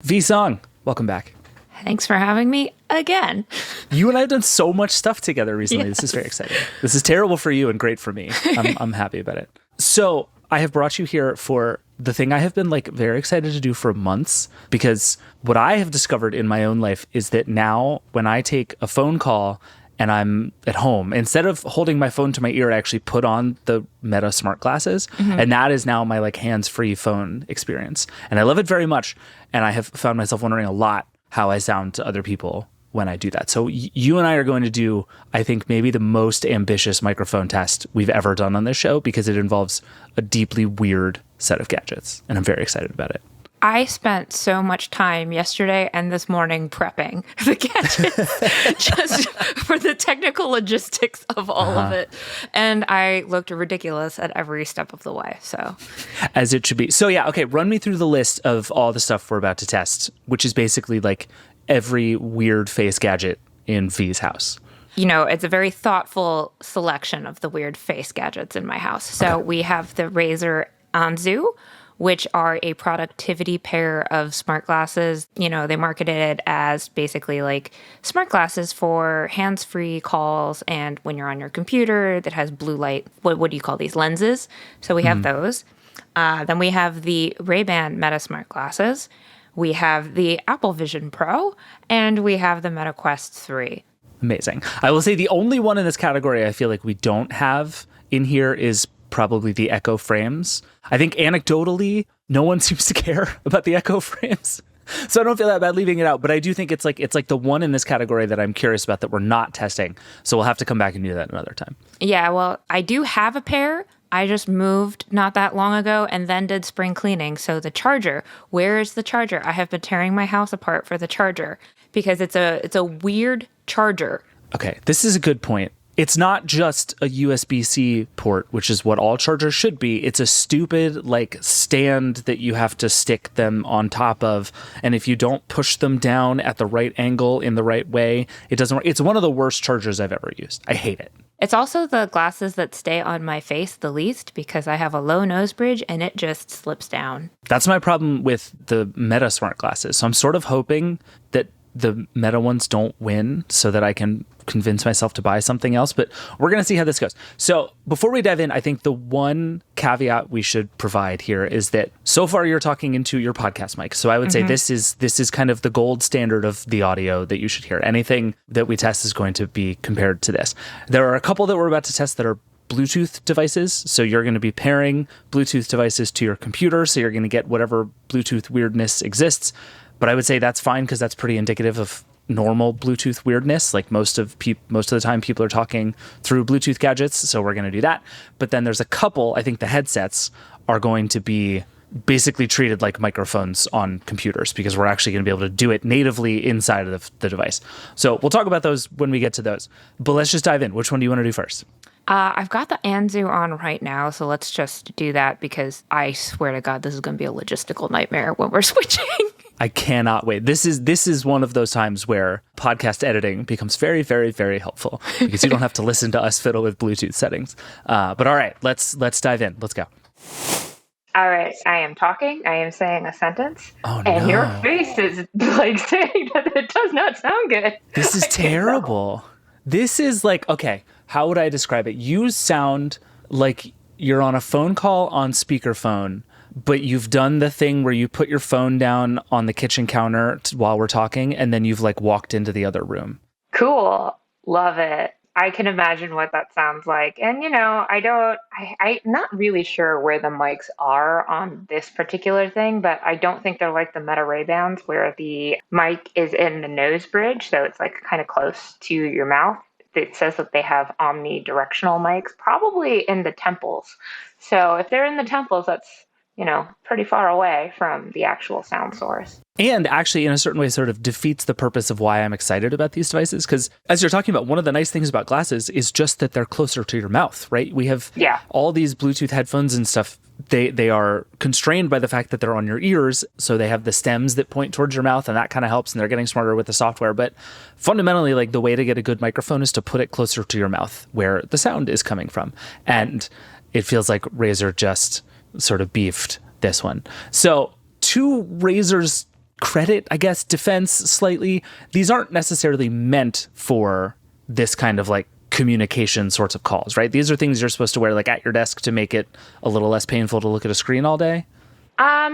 V Song, welcome back. Thanks for having me again. You and I have done so much stuff together recently. Yes. This is very exciting. This is terrible for you and great for me. I'm happy about it. So I have brought you here for the thing I have been like very excited to do for months, because what I have discovered in my own life is that now when I take a phone call and I'm at home, instead of holding my phone to my ear, I actually put on the Meta smart glasses. And that is now my like hands-free phone experience. And I love it very much. And I have found myself wondering a lot how I sound to other people when I do that. So you and I are going to do, I think, maybe the most ambitious microphone test we've ever done on this show, because it involves a deeply weird set of gadgets. And I'm very excited about it. I spent so much time yesterday and this morning prepping the gadgets just for the technical logistics of all of it. And I looked ridiculous at every step of the way. So, as it should be. So yeah, okay, run me through the list of all the stuff we're about to test, which is basically like every weird face gadget in V's house. you know, it's a very thoughtful selection of the weird face gadgets in my house. So we have the Razer Anzu, which are a productivity pair of smart glasses. You know, they marketed it as basically like smart glasses for hands-free calls and when you're on your computer that has blue light, what do you call these, lenses? So we have those. Then we have the Ray-Ban Meta smart glasses. We have the Apple Vision Pro, and we have the Meta Quest 3. Amazing. I will say the only one in this category I feel like we don't have in here is probably the Echo frames. I think anecdotally, no one seems to care about the Echo frames. So I don't feel that bad leaving it out, but I do think it's like the one in this category that I'm curious about that we're not testing. So we'll have to come back and do that another time. Yeah, well, I do have a pair. I just moved not that long ago and then did spring cleaning. So the charger, where is the charger? I have been tearing my house apart for the charger because it's a weird charger. Okay, this is a good point. It's not just a USB-C port, which is what all chargers should be. It's a stupid like stand that you have to stick them on top of. And if you don't push them down at the right angle in the right way, it doesn't work. It's one of the worst chargers I've ever used. I hate it. It's also the glasses that stay on my face the least because I have a low nose bridge and it just slips down. That's my problem with the Meta smart glasses. So I'm sort of hoping that the Meta ones don't win so that I can convince myself to buy something else, but we're going to see how this goes. So before we dive in, I think the one caveat we should provide here is that so far you're talking into your podcast mic. So I would say this is kind of the gold standard of the audio that you should hear. Anything that we test is going to be compared to this. There are a couple that we're about to test that are Bluetooth devices. So you're going to be pairing Bluetooth devices to your computer. So you're going to get whatever Bluetooth weirdness exists. But I would say that's fine because that's pretty indicative of normal Bluetooth weirdness. Like most of the time people are talking through Bluetooth gadgets. So we're going to do that. But then there's a couple, I think the headsets are going to be basically treated like microphones on computers because we're actually going to be able to do it natively inside of the device. So we'll talk about those when we get to those. But let's just dive in. Which one do you want to do first? I've got the Anzu on right now, so let's just do that because I swear to God, this is going to be a logistical nightmare when we're switching. I cannot wait. This is one of those times where podcast editing becomes very, very, very helpful because you don't have to listen to us fiddle with Bluetooth settings. But all right, let's dive in. Let's go. All right, I am talking. I am saying a sentence. Oh, no. And your face is like saying that it does not sound good. This is terrible. This is like, okay, how would I describe it? You sound like you're on a phone call on speakerphone, but you've done the thing where you put your phone down on the kitchen counter while we're talking, and then you've like walked into the other room. Cool. Love it. I can imagine what that sounds like. And, you know, I'm not really sure where the mics are on this particular thing, but I don't think they're like the Meta Ray-Bans where the mic is in the nose bridge. So it's like kind of close to your mouth. It says that they have omnidirectional mics, probably in the temples. So if they're in the temples, that's, you know, pretty far away from the actual sound source. And actually, in a certain way, sort of defeats the purpose of why I'm excited about these devices. Because as you're talking about, one of the nice things about glasses is just that they're closer to your mouth, right? We have all these Bluetooth headphones and stuff. They are constrained by the fact that they're on your ears. So they have the stems that point towards your mouth, and that kind of helps. And they're getting smarter with the software. But fundamentally, like the way to get a good microphone is to put it closer to your mouth where the sound is coming from. And it feels like Razer just sort of beefed this one. So to Razer's credit, I guess, defense slightly. These aren't necessarily meant for this kind of like communication sorts of calls, right? These are things you're supposed to wear like at your desk to make it a little less painful to look at a screen all day.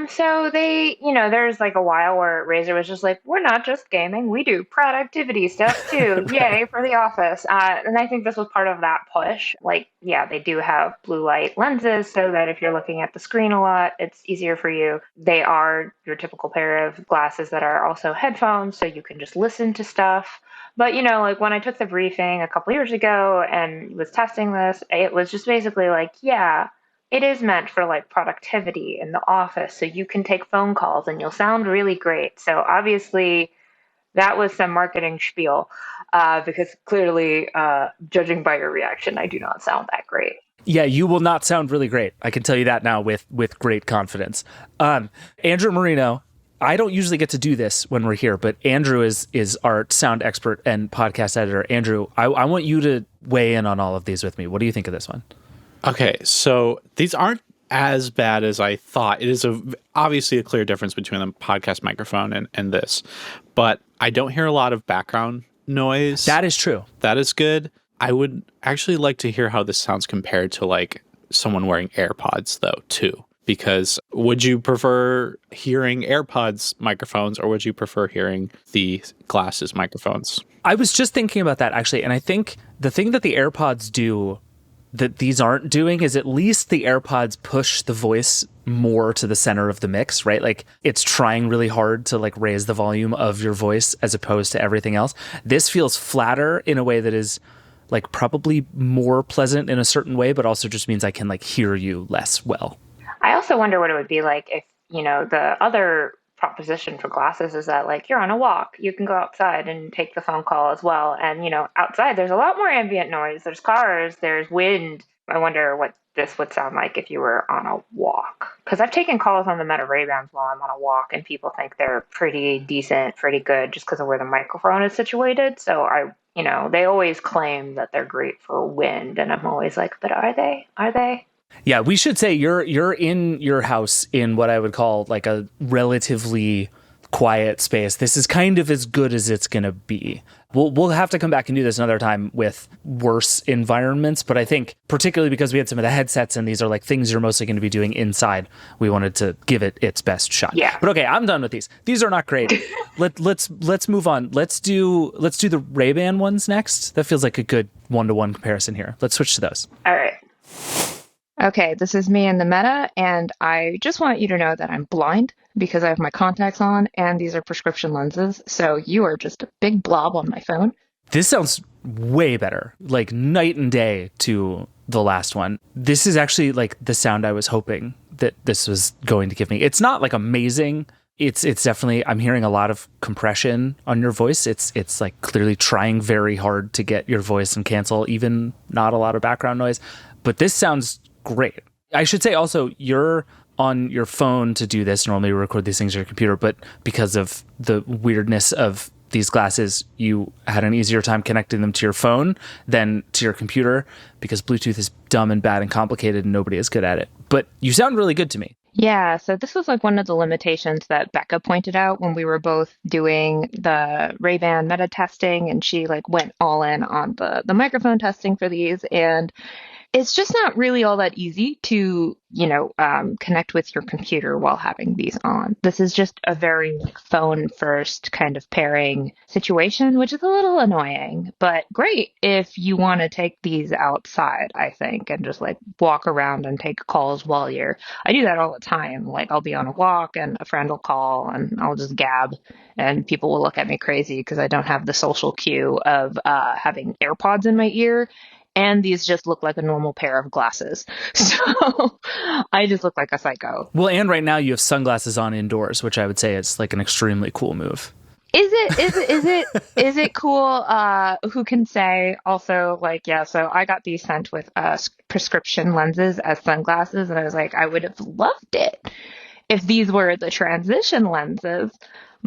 So they, there's like a while where Razer was just like, we're not just gaming, we do productivity stuff too. Yay for the office. And I think this was part of that push. Like, yeah, they do have blue light lenses so that if you're looking at the screen a lot, it's easier for you. They are your typical pair of glasses that are also headphones, so you can just listen to stuff. But, like when I took the briefing a couple years ago and was testing this, it was just basically like, yeah, it is meant for like productivity in the office. So you can take phone calls and you'll sound really great. So obviously that was some marketing spiel because clearly, judging by your reaction, I do not sound that great. Yeah, you will not sound really great. I can tell you that now with great confidence. Andrew Marino, I don't usually get to do this when we're here, but Andrew is our sound expert and podcast editor. Andrew, I want you to weigh in on all of these with me. What do you think of this one? Okay, so these aren't as bad as I thought. It is obviously a clear difference between the podcast microphone and this, but I don't hear a lot of background noise. That is true. That is good. I would actually like to hear how this sounds compared to like someone wearing AirPods though, too. Because would you prefer hearing AirPods microphones or would you prefer hearing the glasses microphones? I was just thinking about that actually, and I think the thing that the AirPods do that these aren't doing is at least the AirPods push the voice more to the center of the mix, right? Like it's trying really hard to like raise the volume of your voice as opposed to everything else. This feels flatter in a way that is like probably more pleasant in a certain way, but also just means I can like hear you less well. I also wonder what it would be like if, the other proposition for glasses is that like you're on a walk, you can go outside and take the phone call as well. And, outside there's a lot more ambient noise. There's cars, there's wind. I wonder what this would sound like if you were on a walk. Because I've taken calls on the Meta Ray-Bans while I'm on a walk and people think they're pretty decent, pretty good just because of where the microphone is situated. So they always claim that they're great for wind. And I'm always like, but are they? Are they? Yeah, we should say you're in your house in what I would call like a relatively quiet space. This is kind of as good as it's going to be. We'll have to come back and do this another time with worse environments, but I think particularly because we had some of the headsets and these are like things you're mostly going to be doing inside, we wanted to give it its best shot. Yeah. But okay, I'm done with these. These are not great. Let's move on. Let's do the Ray-Ban ones next. That feels like a good one-to-one comparison here. Let's switch to those. All right. Okay, this is me in the Meta, and I just want you to know that I'm blind because I have my contacts on, and these are prescription lenses, so you are just a big blob on my phone. This sounds way better, like night and day to the last one. This is actually like the sound I was hoping that this was going to give me. It's not like amazing. It's definitely, I'm hearing a lot of compression on your voice. It's like clearly trying very hard to get your voice and cancel even not a lot of background noise. But this sounds great. I should say also, you're on your phone to do this. Normally we record these things on your computer, but because of the weirdness of these glasses, you had an easier time connecting them to your phone than to your computer because Bluetooth is dumb and bad and complicated and nobody is good at it. But you sound really good to me. Yeah, so this was like one of the limitations that Becca pointed out when we were both doing the Ray-Ban meta testing, and she like went all in on the microphone testing for these, and it's just not really all that easy to, connect with your computer while having these on. This is just a very phone first kind of pairing situation, which is a little annoying, but great if you want to take these outside, I think, and just like walk around and take calls while I do that all the time. Like I'll be on a walk and a friend will call and I'll just gab and people will look at me crazy because I don't have the social cue of having AirPods in my ear. And these just look like a normal pair of glasses. So I just look like a psycho. Well, and right now you have sunglasses on indoors, which I would say is like an extremely cool move. Is it cool? Who can say? Also, like, yeah, so I got these sent with prescription lenses as sunglasses. And I was like, I would have loved it if these were the transition lenses.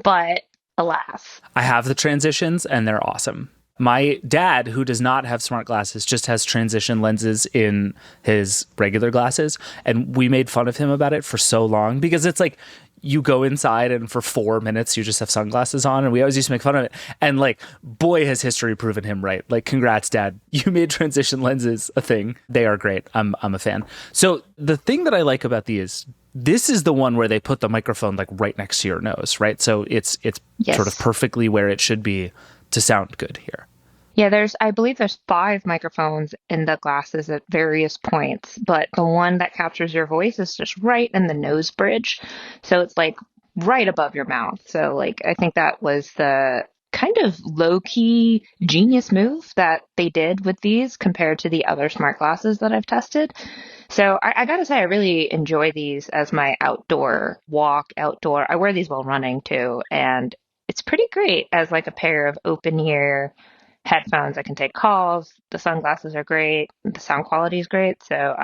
But alas. I have the transitions and they're awesome. My dad, who does not have smart glasses, just has transition lenses in his regular glasses. And we made fun of him about it for so long because it's like, you go inside and for 4 minutes you just have sunglasses on, and we always used to make fun of it. And like, boy, has history proven him right. Like, congrats, Dad. You made transition lenses a thing. They are great. I'm a fan. So the thing that I like about these, this is the one where they put the microphone like right next to your nose, right? So it's Yes. sort of perfectly where it should be to sound good here. Yeah, I believe there's 5 microphones in the glasses at various points, but the one that captures your voice is just right in the nose bridge. So it's like right above your mouth. So like, I think that was the kind of low-key genius move that they did with these compared to the other smart glasses that I've tested. So I gotta say, I really enjoy these as my outdoor walk, outdoor. I wear these while running too, and it's pretty great as like a pair of open ear headphones. I can take calls. The sunglasses are great. The sound quality is great. So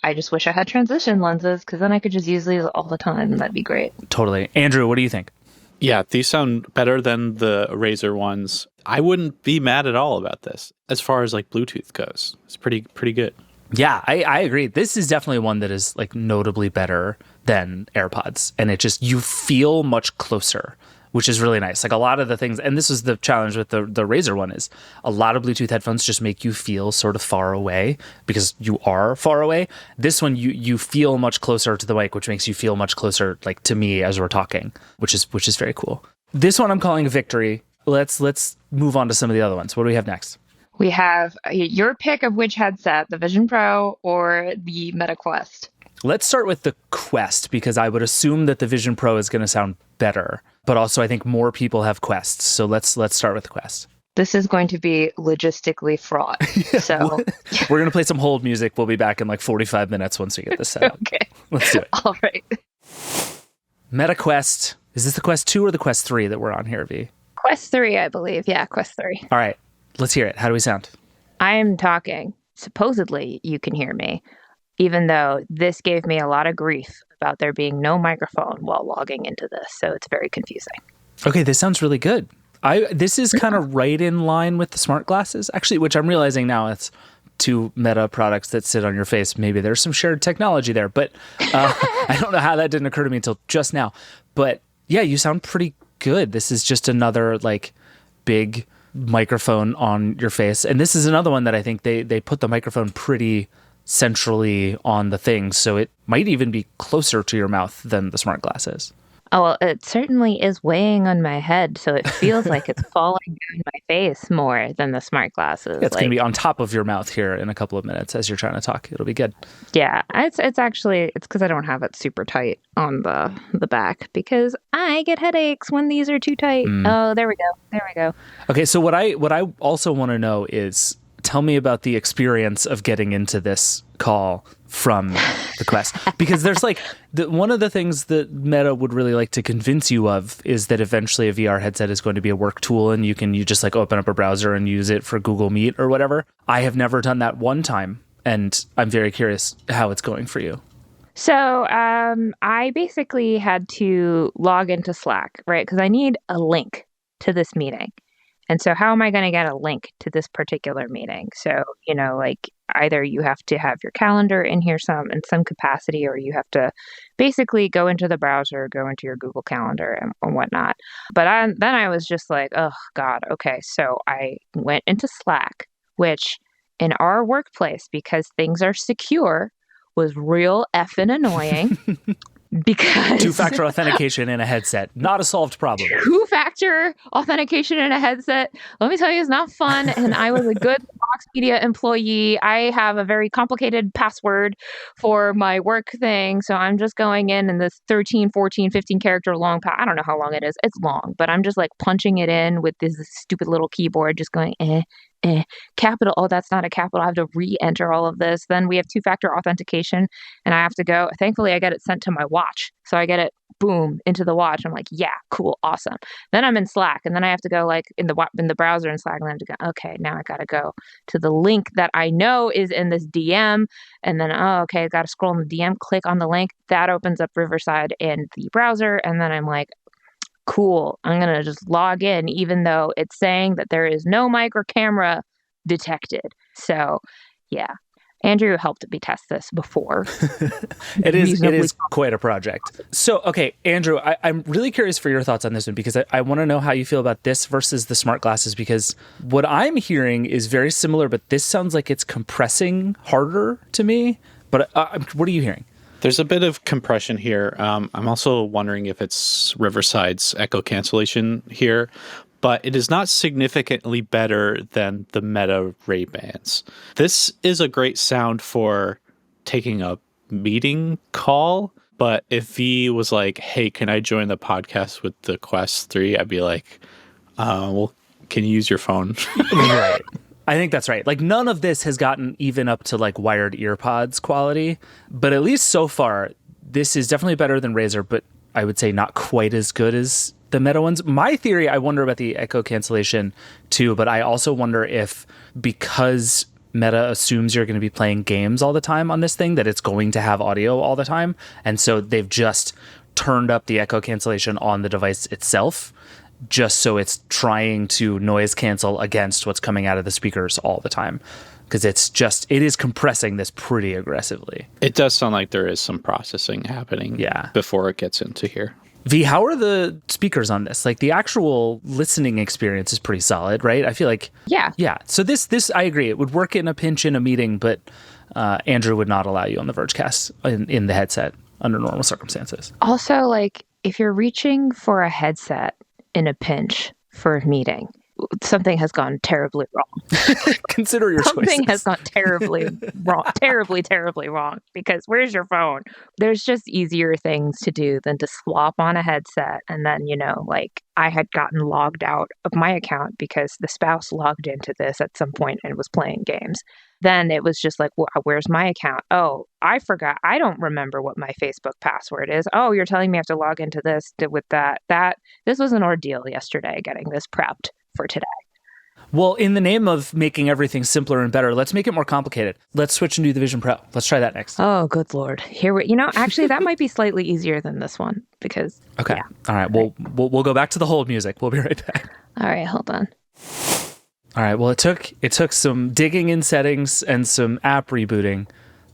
I just wish I had transition lenses because then I could just use these all the time. That'd be great. Totally. Andrew, what do you think? Yeah, these sound better than the Razer ones. I wouldn't be mad at all about this as far as like Bluetooth goes. It's pretty good. Yeah, I agree. This is definitely one that is like notably better than AirPods. And it just, you feel much closer, which is really nice. Like a lot of the things, and this is the challenge with the Razer one, is a lot of Bluetooth headphones just make you feel sort of far away because you are far away. This one, you feel much closer to the mic, which makes you feel much closer like to me as we're talking, which is very cool. This one I'm calling a victory. Let's move on to some of the other ones. What do we have next? We have your pick of which headset, the Vision Pro or the Meta Quest. Let's start with the Quest, because I would assume that the Vision Pro is going to sound better, but also I think more people have Quests. So let's start with the Quest. This is going to be logistically fraught. So we're going to play some hold music. We'll be back in like 45 minutes once we get this set up. Okay. Let's do it. All right. Meta Quest. Is this the Quest 2 or the Quest 3 that we're on here, V? Quest 3, I believe. Yeah, Quest 3. All right. Let's hear it. How do we sound? I am talking. Supposedly, you can hear me, even though this gave me a lot of grief about there being no microphone while logging into this. So it's very confusing. Okay, this sounds really good. This is kind of right in line with the smart glasses, actually, which I'm realizing now it's 2 Meta products that sit on your face. Maybe there's some shared technology there, but I don't know how that didn't occur to me until just now. But yeah, you sound pretty good. This is just another like big microphone on your face. And this is another one that I think they put the microphone pretty centrally on the thing. So it might even be closer to your mouth than the smart glasses. Oh, well, it certainly is weighing on my head. So it feels like it's falling down my face more than the smart glasses. Yeah, it's going to be on top of your mouth here in a couple of minutes as you're trying to talk. It'll be good. Yeah, it's because I don't have it super tight on the back because I get headaches when these are too tight. Oh, there we go. Okay, so what I also want to know is, tell me about the experience of getting into this call from the Quest, because there's like one of the things that Meta would really like to convince you of is that eventually a VR headset is going to be a work tool and you just like open up a browser and use it for Google Meet or whatever. I have never done that one time, and I'm very curious how it's going for you. So I basically had to log into Slack, right? Because I need a link to this meeting. And so how am I going to get a link to this particular meeting? So, like either you have to have your calendar in here in some capacity, or you have to basically go into the browser, go into your Google Calendar and whatnot. But then I was just like, oh, God, okay. So I went into Slack, which in our workplace, because things are secure, was real effing annoying. Because 2-factor authentication in a headset, not a solved problem. 2-factor authentication in a headset, let me tell you, is not fun. And I was a good Vox Media employee. I have a very complicated password for my work thing. So I'm just going in this 13, 14, 15 character long I don't know how long it is. It's long, but I'm just like punching it in with this stupid little keyboard, just going, capital. Oh, that's not a capital. I have to re-enter all of this. Then we have 2-factor authentication and I have to go. Thankfully, I get it sent to my watch. So I get it, boom, into the watch. I'm like, yeah, cool, awesome. Then I'm in Slack and then I have to go like in the browser in Slack and I have to go, okay, now I got to go to the link that I know is in this DM. And then, I got to scroll in the DM, click on the link. That opens up Riverside in the browser. And then I'm like, cool, I'm going to just log in, even though it's saying that there is no mic or camera detected. So, yeah, Andrew helped me test this before. It is quite a project. So, okay, Andrew, I'm really curious for your thoughts on this one, because I want to know how you feel about this versus the smart glasses, because what I'm hearing is very similar, but this sounds like it's compressing harder to me. But what are you hearing? There's a bit of compression here. I'm also wondering if it's Riverside's echo cancellation here, but it is not significantly better than the Meta Ray-Bans. This is a great sound for taking a meeting call, but if V was like, hey, can I join the podcast with the Quest 3? I'd be like, well, can you use your phone? Right. I think that's right. Like, none of this has gotten even up to like wired earpods quality, but at least so far, this is definitely better than Razer, but I would say not quite as good as the Meta ones. My theory, I wonder about the echo cancellation too, but I also wonder if because Meta assumes you're going to be playing games all the time on this thing, that it's going to have audio all the time. And so they've just turned up the echo cancellation on the device itself, just so it's trying to noise cancel against what's coming out of the speakers all the time. Because it is compressing this pretty aggressively. It does sound like there is some processing happening before it gets into here. V, how are the speakers on this? Like, the actual listening experience is pretty solid, right? I feel like... Yeah. So this I agree. It would work in a pinch in a meeting, but Andrew would not allow you on the Vergecast in the headset under normal circumstances. Also, like, if you're reaching for a headset in a pinch for a meeting, something has gone terribly wrong. Consider your choices. Something has gone terribly wrong, terribly wrong, because where's your phone? There's just easier things to do than to swap on a headset. And then, like, I had gotten logged out of my account because the spouse logged into this at some point and was playing games. Then it was just like, where's my account? Oh, I forgot. I don't remember what my Facebook password is. Oh, you're telling me I have to log into this with that. This was an ordeal yesterday, getting this prepped for today. Well, in the name of making everything simpler and better, let's make it more complicated. Let's switch and do the Vision Pro. Let's try that next. Oh, good Lord. Actually, that might be slightly easier than this one because... Okay. Yeah. All right. We'll go back to the hold music. We'll be right back. All right. Hold on. All right. Well, it took some digging in settings and some app rebooting,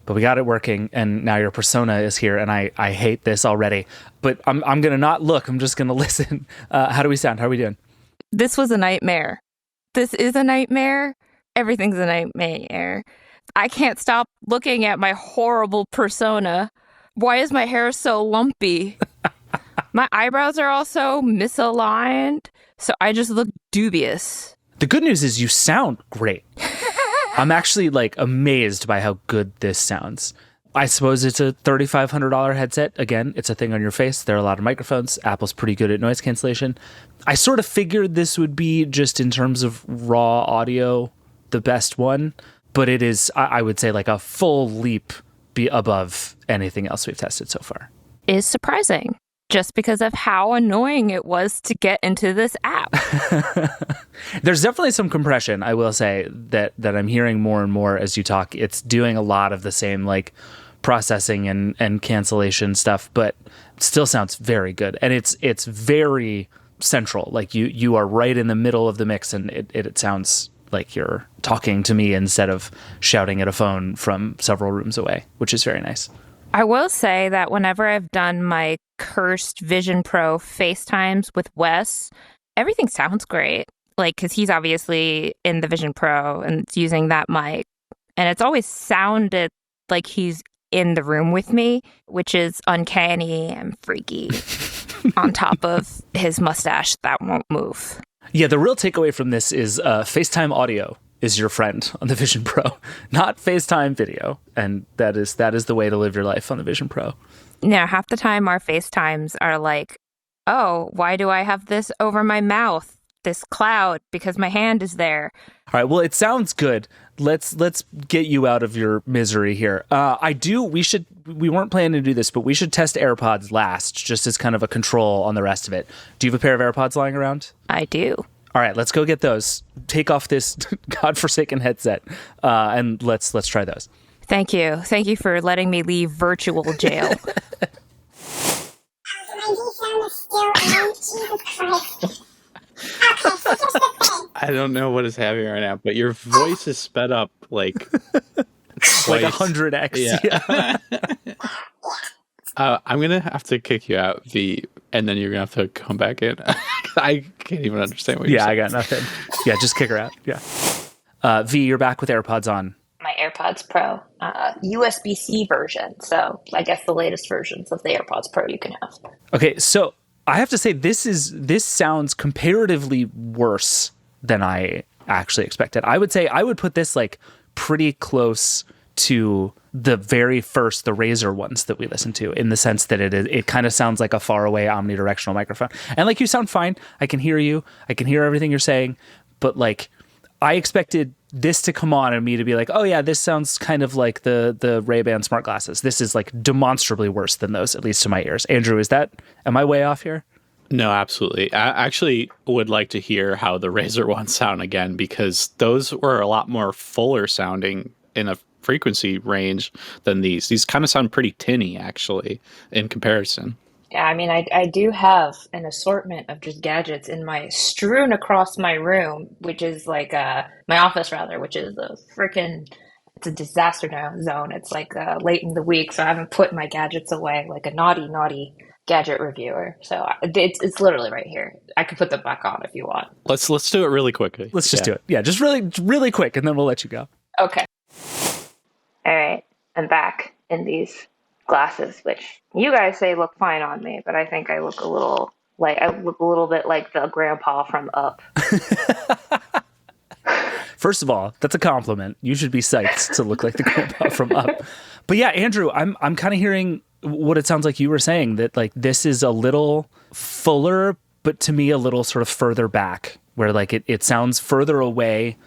but we got it working, and now your persona is here, and I hate this already. But I'm going to not look. I'm just going to listen. How do we sound? How are we doing? This was a nightmare. This is a nightmare. Everything's a nightmare. I can't stop looking at my horrible persona. Why is my hair so lumpy? My eyebrows are also misaligned, so I just look dubious. The good news is you sound great. I'm actually like amazed by how good this sounds. I suppose it's a $3,500 headset. Again, it's a thing on your face. There are a lot of microphones. Apple's pretty good at noise cancellation. I sort of figured this would be, just in terms of raw audio, the best one. But it is, I would say, like a full leap above anything else we've tested so far. Is surprising, just because of how annoying it was to get into this app. There's definitely some compression, I will say, that I'm hearing more and more as you talk. It's doing a lot of the same like processing and cancellation stuff, but still sounds very good. And it's very central. Like you are right in the middle of the mix, and it sounds like you're talking to me instead of shouting at a phone from several rooms away, which is very nice. I will say that whenever I've done my cursed Vision Pro FaceTimes with Wes, everything sounds great. Like, because he's obviously in the Vision Pro and it's using that mic. And it's always sounded like he's in the room with me, which is uncanny and freaky on top of his mustache that won't move. Yeah, the real takeaway from this is FaceTime audio is your friend on the Vision Pro, not FaceTime video. And that is the way to live your life on the Vision Pro. Now, half the time our FaceTimes are like, oh, why do I have this over my mouth, this cloud, because my hand is there? All right, well, it sounds good. Let's get you out of your misery here. We weren't planning to do this, but we should test AirPods last, just as kind of a control on the rest of it. Do you have a pair of AirPods lying around? I do. All right, let's go get those. Take off this godforsaken headset, and let's try those. Thank you. Thank you for letting me leave virtual jail. I don't know what is happening right now, but your voice is sped up like like Quite. 100x. Yeah. I'm gonna have to kick you out, V, and then you're gonna have to come back in. I can't even understand what you're Yeah, saying. I got nothing. Yeah, just kick her out. Yeah. V, you're back with AirPods on. My AirPods Pro, USB-C version. So I guess the latest versions of the AirPods Pro you can have. Okay, so I have to say this sounds comparatively worse than I actually expected. I would say I would put this like pretty close to the very first, the Razer ones that we listened to, in the sense that it kind of sounds like a faraway omnidirectional microphone. And like, you sound fine. I can hear you. I can hear everything you're saying. But like, I expected this to come on and me to be like, oh yeah, this sounds kind of like the Ray-Ban smart glasses. This is like demonstrably worse than those, at least to my ears. Andrew, am I way off here? No, absolutely. I actually would like to hear how the Razer ones sound again, because those were a lot more fuller sounding in a frequency range than these. These kind of sound pretty tinny, actually, in comparison. Yeah, I mean, I do have an assortment of just gadgets strewn across my room, which is like my office rather, which is it's a disaster zone. It's like late in the week, so I haven't put my gadgets away like a naughty gadget reviewer. So it's literally right here. I could put them back on if you want. Let's do it really quickly. Let's just do it. Yeah, just really quick, and then we'll let you go. Okay. All right, I'm back in these glasses, which you guys say look fine on me, but I think I look a little bit like the grandpa from Up. First of all, that's a compliment. You should be psyched to look like the grandpa from Up. But yeah, Andrew, I'm kind of hearing what it sounds like you were saying, that like this is a little fuller, but to me a little sort of further back, where like it sounds further away,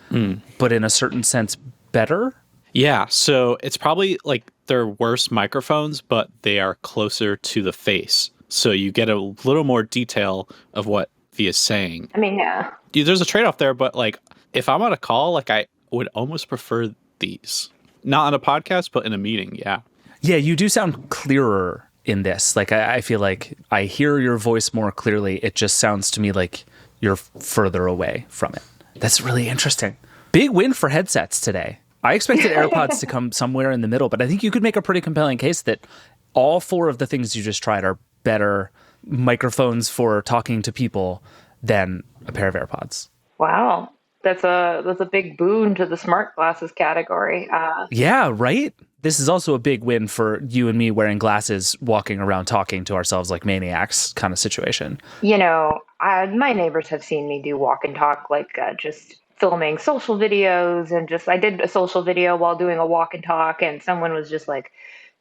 but in a certain sense better. Yeah, so it's probably like they're worse microphones, but they are closer to the face. So you get a little more detail of what V is saying. I mean, yeah. There's a trade-off there, but like if I'm on a call, like I would almost prefer these. Not on a podcast, but in a meeting, yeah. Yeah, you do sound clearer in this. Like I feel like I hear your voice more clearly. It just sounds to me like you're further away from it. That's really interesting. Big win for headsets today. I expected AirPods to come somewhere in the middle, but I think you could make a pretty compelling case that all four of the things you just tried are better microphones for talking to people than a pair of AirPods. Wow. That's a big boon to the smart glasses category. Yeah, right? This is also a big win for you and me wearing glasses, walking around talking to ourselves like maniacs kind of situation. You know, my neighbors have seen me do walk and talk, like just filming social videos, and I did a social video while doing a walk and talk, and someone was just like,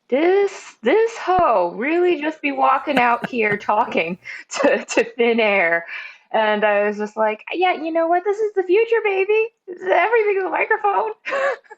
this hoe really just be walking out here talking to thin air. And I was just like, yeah, you know what? This is the future, baby. Everything is a microphone.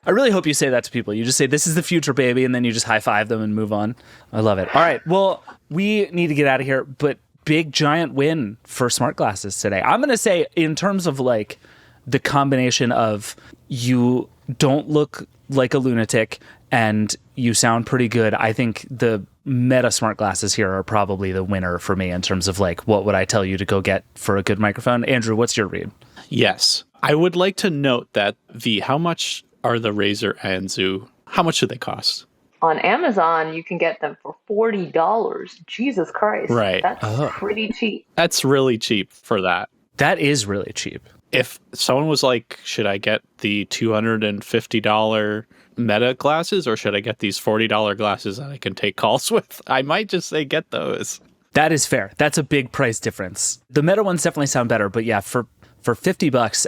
I really hope you say that to people. You just say, this is the future, baby, and then you just high five them and move on. I love it. All right. Well, we need to get out of here, but big, giant win for smart glasses today. I'm going to say, in terms of like the combination of you don't look like a lunatic and you sound pretty good, I think the Meta smart glasses here are probably the winner for me in terms of like, what would I tell you to go get for a good microphone? Andrew, what's your read? Yes. I would like to note that how much are the Razer Anzu? How much do they cost? On Amazon, you can get them for $40. Jesus Christ. Right. That's pretty cheap. That's really cheap for that. That is really cheap. If someone was like, should I get the $250 Meta glasses or should I get these $40 glasses that I can take calls with? I might just say get those. That is fair. That's a big price difference. The Meta ones definitely sound better, but yeah, for $50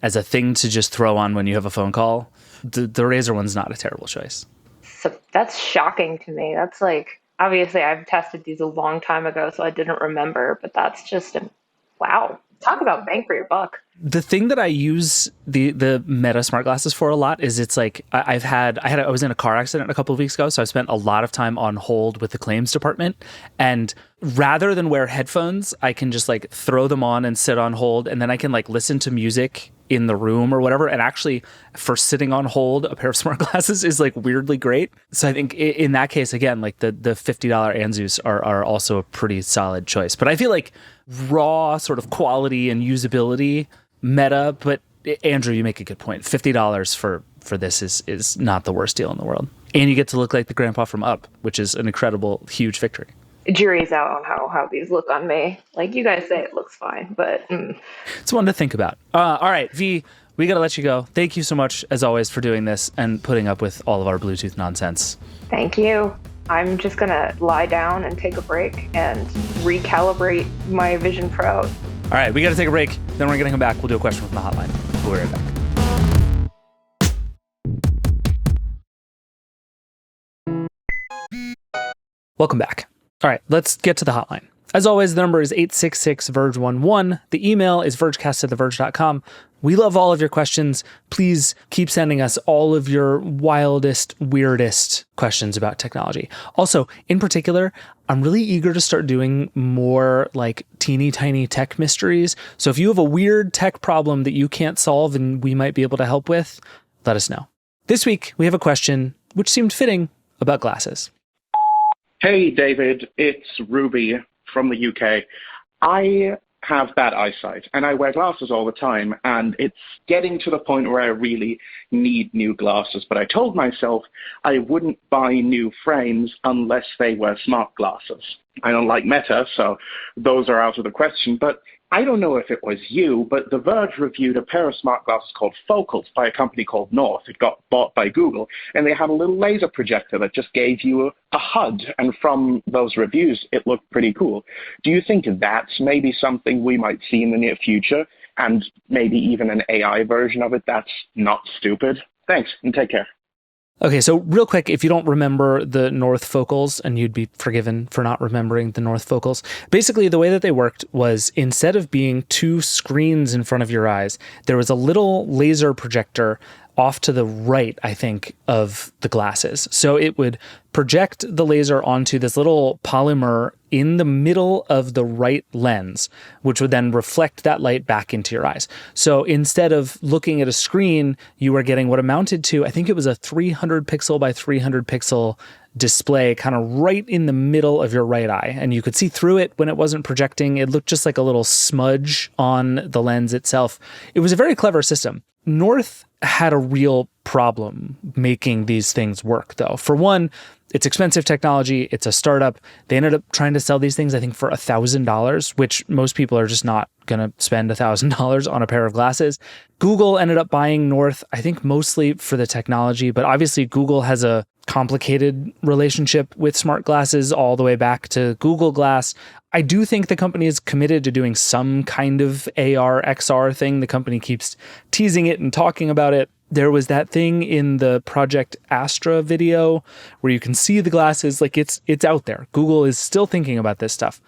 as a thing to just throw on when you have a phone call, the Razer one's not a terrible choice. So that's shocking to me. That's like, obviously I've tested these a long time ago, so I didn't remember, but that's just, wow. Talk about bang for your buck. The thing that I use the Meta smart glasses for a lot is it's like I was in a car accident a couple of weeks ago, so I spent a lot of time on hold with the claims department, and rather than wear headphones, I can just like throw them on and sit on hold, and then I can like listen to music in the room or whatever. And actually, for sitting on hold, a pair of smart glasses is like weirdly great. So I think in that case, again, like the $50 Anzus are also a pretty solid choice. But I feel like raw sort of quality and usability, Meta. But Andrew, you make a good point. $50 for this is not the worst deal in the world. And you get to look like the grandpa from Up, which is an incredible, huge victory. Jury's out on how these look on me. Like, you guys say it looks fine, but It's one to think about. All right, V, we got to let you go. Thank you so much, as always, for doing this and putting up with all of our Bluetooth nonsense. Thank you. I'm just gonna lie down and take a break and recalibrate my Vision Pro. All right, we got to take a break. Then we're going to come back. We'll do a question from the hotline. We'll be right back. Welcome back. All right, let's get to the hotline. As always, the number is 866-VERGE11. The email is vergecast@theverge.com. We love all of your questions. Please keep sending us all of your wildest, weirdest questions about technology. Also, in particular, I'm really eager to start doing more like teeny tiny tech mysteries. So if you have a weird tech problem that you can't solve and we might be able to help with, let us know. This week, we have a question which seemed fitting about glasses. Hey, David, it's Ruby from the UK. I have bad eyesight and I wear glasses all the time, and it's getting to the point where I really need new glasses. But I told myself I wouldn't buy new frames unless they were smart glasses. I don't like Meta, so those are out of the question. But I don't know if it was you, but The Verge reviewed a pair of smart glasses called Focals by a company called North. It got bought by Google, and they had a little laser projector that just gave you a HUD. And from those reviews, it looked pretty cool. Do you think that's maybe something we might see in the near future, and maybe even an AI version of it that's not stupid? Thanks, and take care. Okay, so real quick, if you don't remember the North Focals, and you'd be forgiven for not remembering the North Focals, basically the way that they worked was instead of being two screens in front of your eyes, there was a little laser projector off to the right, I think, of the glasses. So it would project the laser onto this little polymer in the middle of the right lens, which would then reflect that light back into your eyes. So instead of looking at a screen, you were getting what amounted to, I think it was a 300 pixel by 300 pixel display kind of right in the middle of your right eye. And you could see through it when it wasn't projecting. It looked just like a little smudge on the lens itself. It was a very clever system. North had a real problem making these things work, though. For one, it's expensive technology. It's a startup. They ended up trying to sell these things, I think, for $1,000, which most people are just not going to spend $1,000 on a pair of glasses. Google ended up buying North, I think, mostly for the technology, but obviously Google has a complicated relationship with smart glasses all the way back to Google Glass. I do think the company is committed to doing some kind of AR, XR thing. The company keeps teasing it and talking about it. There was that thing in the Project Astra video where you can see the glasses, like it's out there. Google is still thinking about this stuff.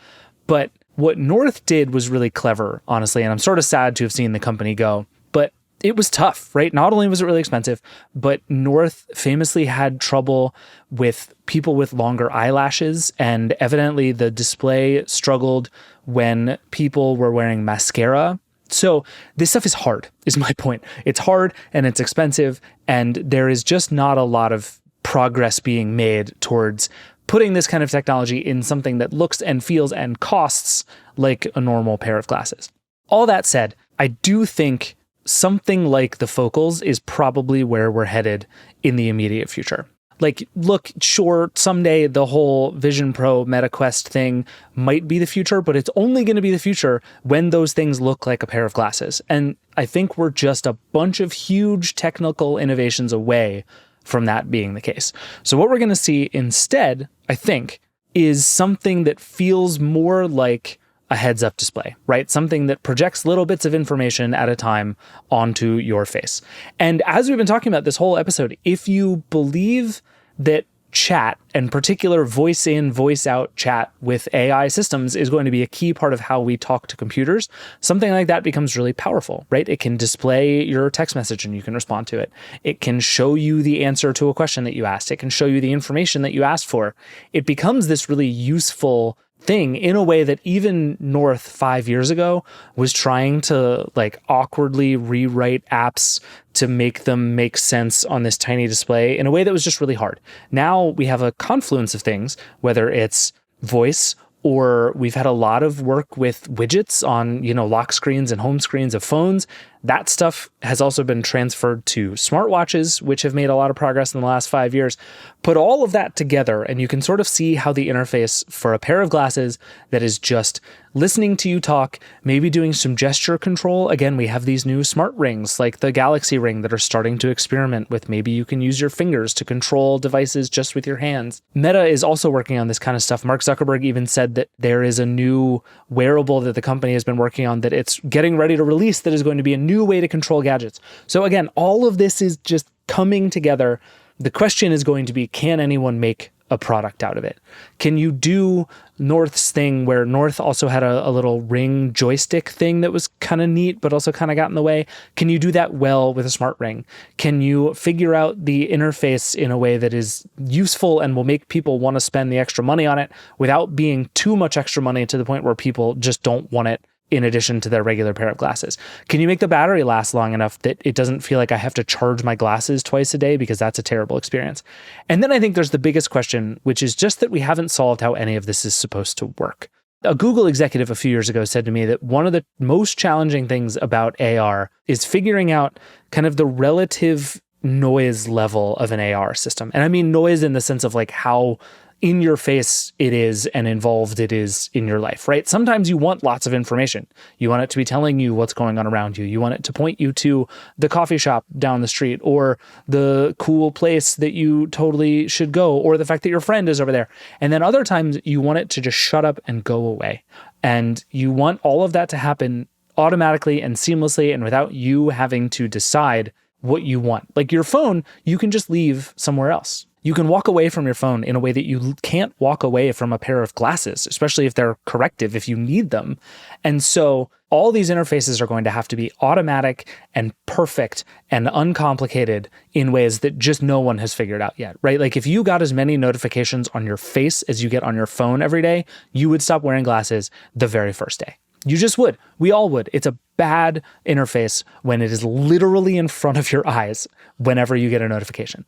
But what North did was really clever, honestly, and I'm sort of sad to have seen the company go. But it was tough, right? Not only was it really expensive, but North famously had trouble with people with longer eyelashes, and evidently the display struggled when people were wearing mascara. So this stuff is hard, is my point. It's hard and it's expensive, and there is just not a lot of progress being made towards putting this kind of technology in something that looks and feels and costs like a normal pair of glasses. All that said, I do think something like the Focals is probably where we're headed in the immediate future. Like, look, sure, someday the whole Vision Pro MetaQuest thing might be the future, but it's only going to be the future when those things look like a pair of glasses. And I think we're just a bunch of huge technical innovations away from that being the case. So what we're going to see instead, I think, is something that feels more like a heads-up display, right? Something that projects little bits of information at a time onto your face. And as we've been talking about this whole episode, if you believe that chat, and particular voice in, voice out chat with AI systems is going to be a key part of how we talk to computers, something like that becomes really powerful, right? It can display your text message and you can respond to it. It can show you the answer to a question that you asked. It can show you the information that you asked for. It becomes this really useful thing in a way that even North 5 years ago was trying to like awkwardly rewrite apps to make them make sense on this tiny display in a way that was just really hard. Now we have a confluence of things, whether it's voice or we've had a lot of work with widgets on, lock screens and home screens of phones That stuff has also been transferred to smartwatches, which have made a lot of progress in the last 5 years. Put all of that together, and you can sort of see how the interface for a pair of glasses that is just listening to you talk, maybe doing some gesture control. Again, we have these new smart rings like the Galaxy Ring that are starting to experiment with maybe you can use your fingers to control devices just with your hands. Meta is also working on this kind of stuff. Mark Zuckerberg even said that there is a new wearable that the company has been working on that it's getting ready to release that is going to be a new way to control gadgets. So again, all of this is just coming together. The question is going to be, can anyone make a product out of it? Can you do North's thing where North also had a little ring joystick thing that was kind of neat, but also kind of got in the way? Can you do that well with a smart ring? Can you figure out the interface in a way that is useful and will make people want to spend the extra money on it without being too much extra money to the point where people just don't want it in addition to their regular pair of glasses? Can you make the battery last long enough that it doesn't feel like I have to charge my glasses twice a day, because that's a terrible experience? And then I think there's the biggest question, which is just that we haven't solved how any of this is supposed to work. A Google executive a few years ago said to me that one of the most challenging things about AR is figuring out kind of the relative noise level of an AR system. And I mean noise in the sense of like how in your face it is and involved it is in your life, right? Sometimes you want lots of information. You want it to be telling you what's going on around you. You want it to point you to the coffee shop down the street or the cool place that you totally should go, or the fact that your friend is over there. And then other times you want it to just shut up and go away. And you want all of that to happen automatically and seamlessly and without you having to decide what you want. Like your phone, you can just leave somewhere else. You can walk away from your phone in a way that you can't walk away from a pair of glasses, especially if they're corrective, if you need them. And so all these interfaces are going to have to be automatic and perfect and uncomplicated in ways that just no one has figured out yet, right? Like if you got as many notifications on your face as you get on your phone every day, you would stop wearing glasses the very first day. You just would. We all would. It's a bad interface when it is literally in front of your eyes whenever you get a notification.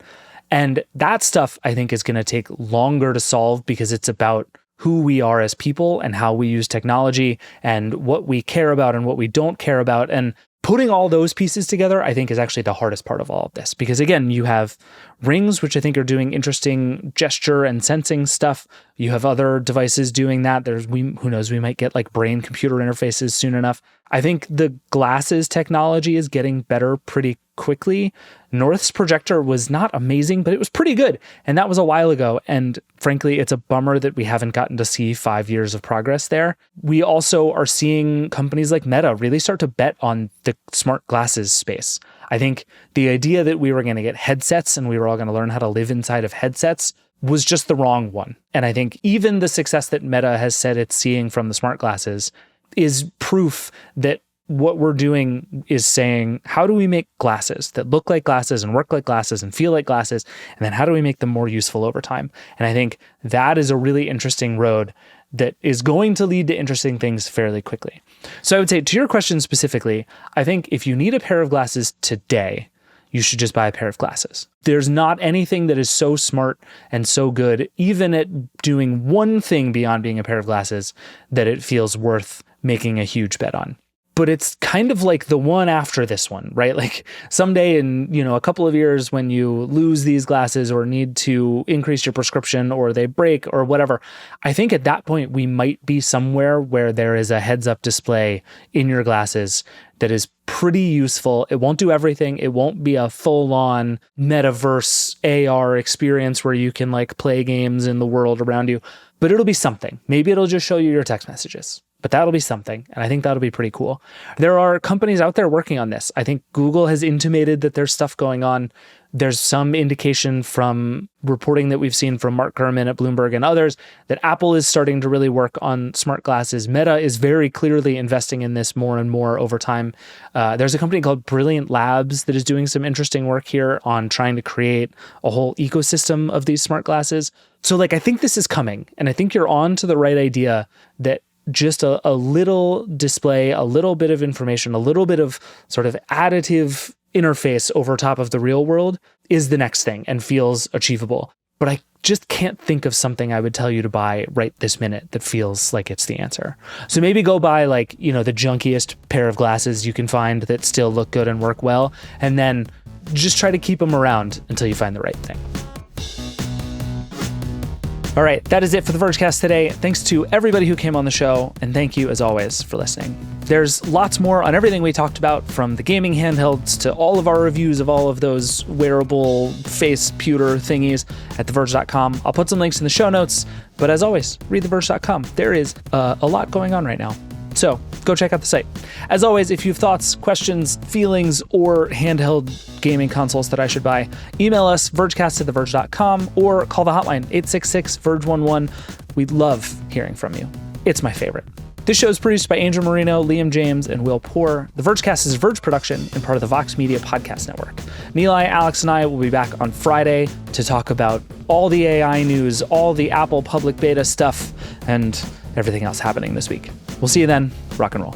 And that stuff, I think, is going to take longer to solve because it's about who we are as people and how we use technology and what we care about and what we don't care about. And putting all those pieces together, I think, is actually the hardest part of all of this. Because again, you have rings, which I think are doing interesting gesture and sensing stuff. You have other devices doing that. Who knows, we might get like brain-computer interfaces soon enough. I think the glasses technology is getting better pretty quickly. North's projector was not amazing, but it was pretty good. And that was a while ago. And frankly, it's a bummer that we haven't gotten to see 5 years of progress there. We also are seeing companies like Meta really start to bet on the smart glasses space. I think the idea that we were going to get headsets and we were all going to learn how to live inside of headsets was just the wrong one. And I think even the success that Meta has said it's seeing from the smart glasses is proof that what we're doing is saying, how do we make glasses that look like glasses and work like glasses and feel like glasses? And then how do we make them more useful over time? And I think that is a really interesting road that is going to lead to interesting things fairly quickly. So I would say, to your question specifically, I think if you need a pair of glasses today, you should just buy a pair of glasses. There's not anything that is so smart and so good, even at doing one thing beyond being a pair of glasses, that it feels worth making a huge bet on. But it's kind of like the one after this one, right? Like someday in, a couple of years when you lose these glasses or need to increase your prescription or they break or whatever, I think at that point we might be somewhere where there is a heads-up display in your glasses that is pretty useful. It won't do everything. It won't be a full-on metaverse AR experience where you can like play games in the world around you, but it'll be something. Maybe it'll just show you your text messages. But that'll be something, and I think that'll be pretty cool. There are companies out there working on this. I think Google has intimated that there's stuff going on. There's some indication from reporting that we've seen from Mark Gurman at Bloomberg and others that Apple is starting to really work on smart glasses. Meta is very clearly investing in this more and more over time. There's a company called Brilliant Labs that is doing some interesting work here on trying to create a whole ecosystem of these smart glasses. So I think this is coming, and I think you're on to the right idea that just a little display, a little bit of information, a little bit of sort of additive interface over top of the real world is the next thing and feels achievable. but I just can't think of something I would tell you to buy right this minute that feels like it's the answer. So maybe go buy like, the junkiest pair of glasses you can find that still look good and work well, and then just try to keep them around until you find the right thing. All right, that is it for the Vergecast today. Thanks to everybody who came on the show, and thank you, as always, for listening. There's lots more on everything we talked about, from the gaming handhelds to all of our reviews of all of those wearable face pewter thingies at theverge.com. I'll put some links in the show notes, but as always, read theverge.com. There is a lot going on right now. So go check out the site. As always, if you have thoughts, questions, feelings, or handheld gaming consoles that I should buy, email us, vergecast@theverge.com, or call the hotline, 866-VERGE11. We'd love hearing from you. It's my favorite. This show is produced by Angel Marino, Liam James, and Will Poor. The Vergecast is a Verge production and part of the Vox Media Podcast Network. Nilay, Alex, and I will be back on Friday to talk about all the AI news, all the Apple public beta stuff, and everything else happening this week. We'll see you then. Rock and roll.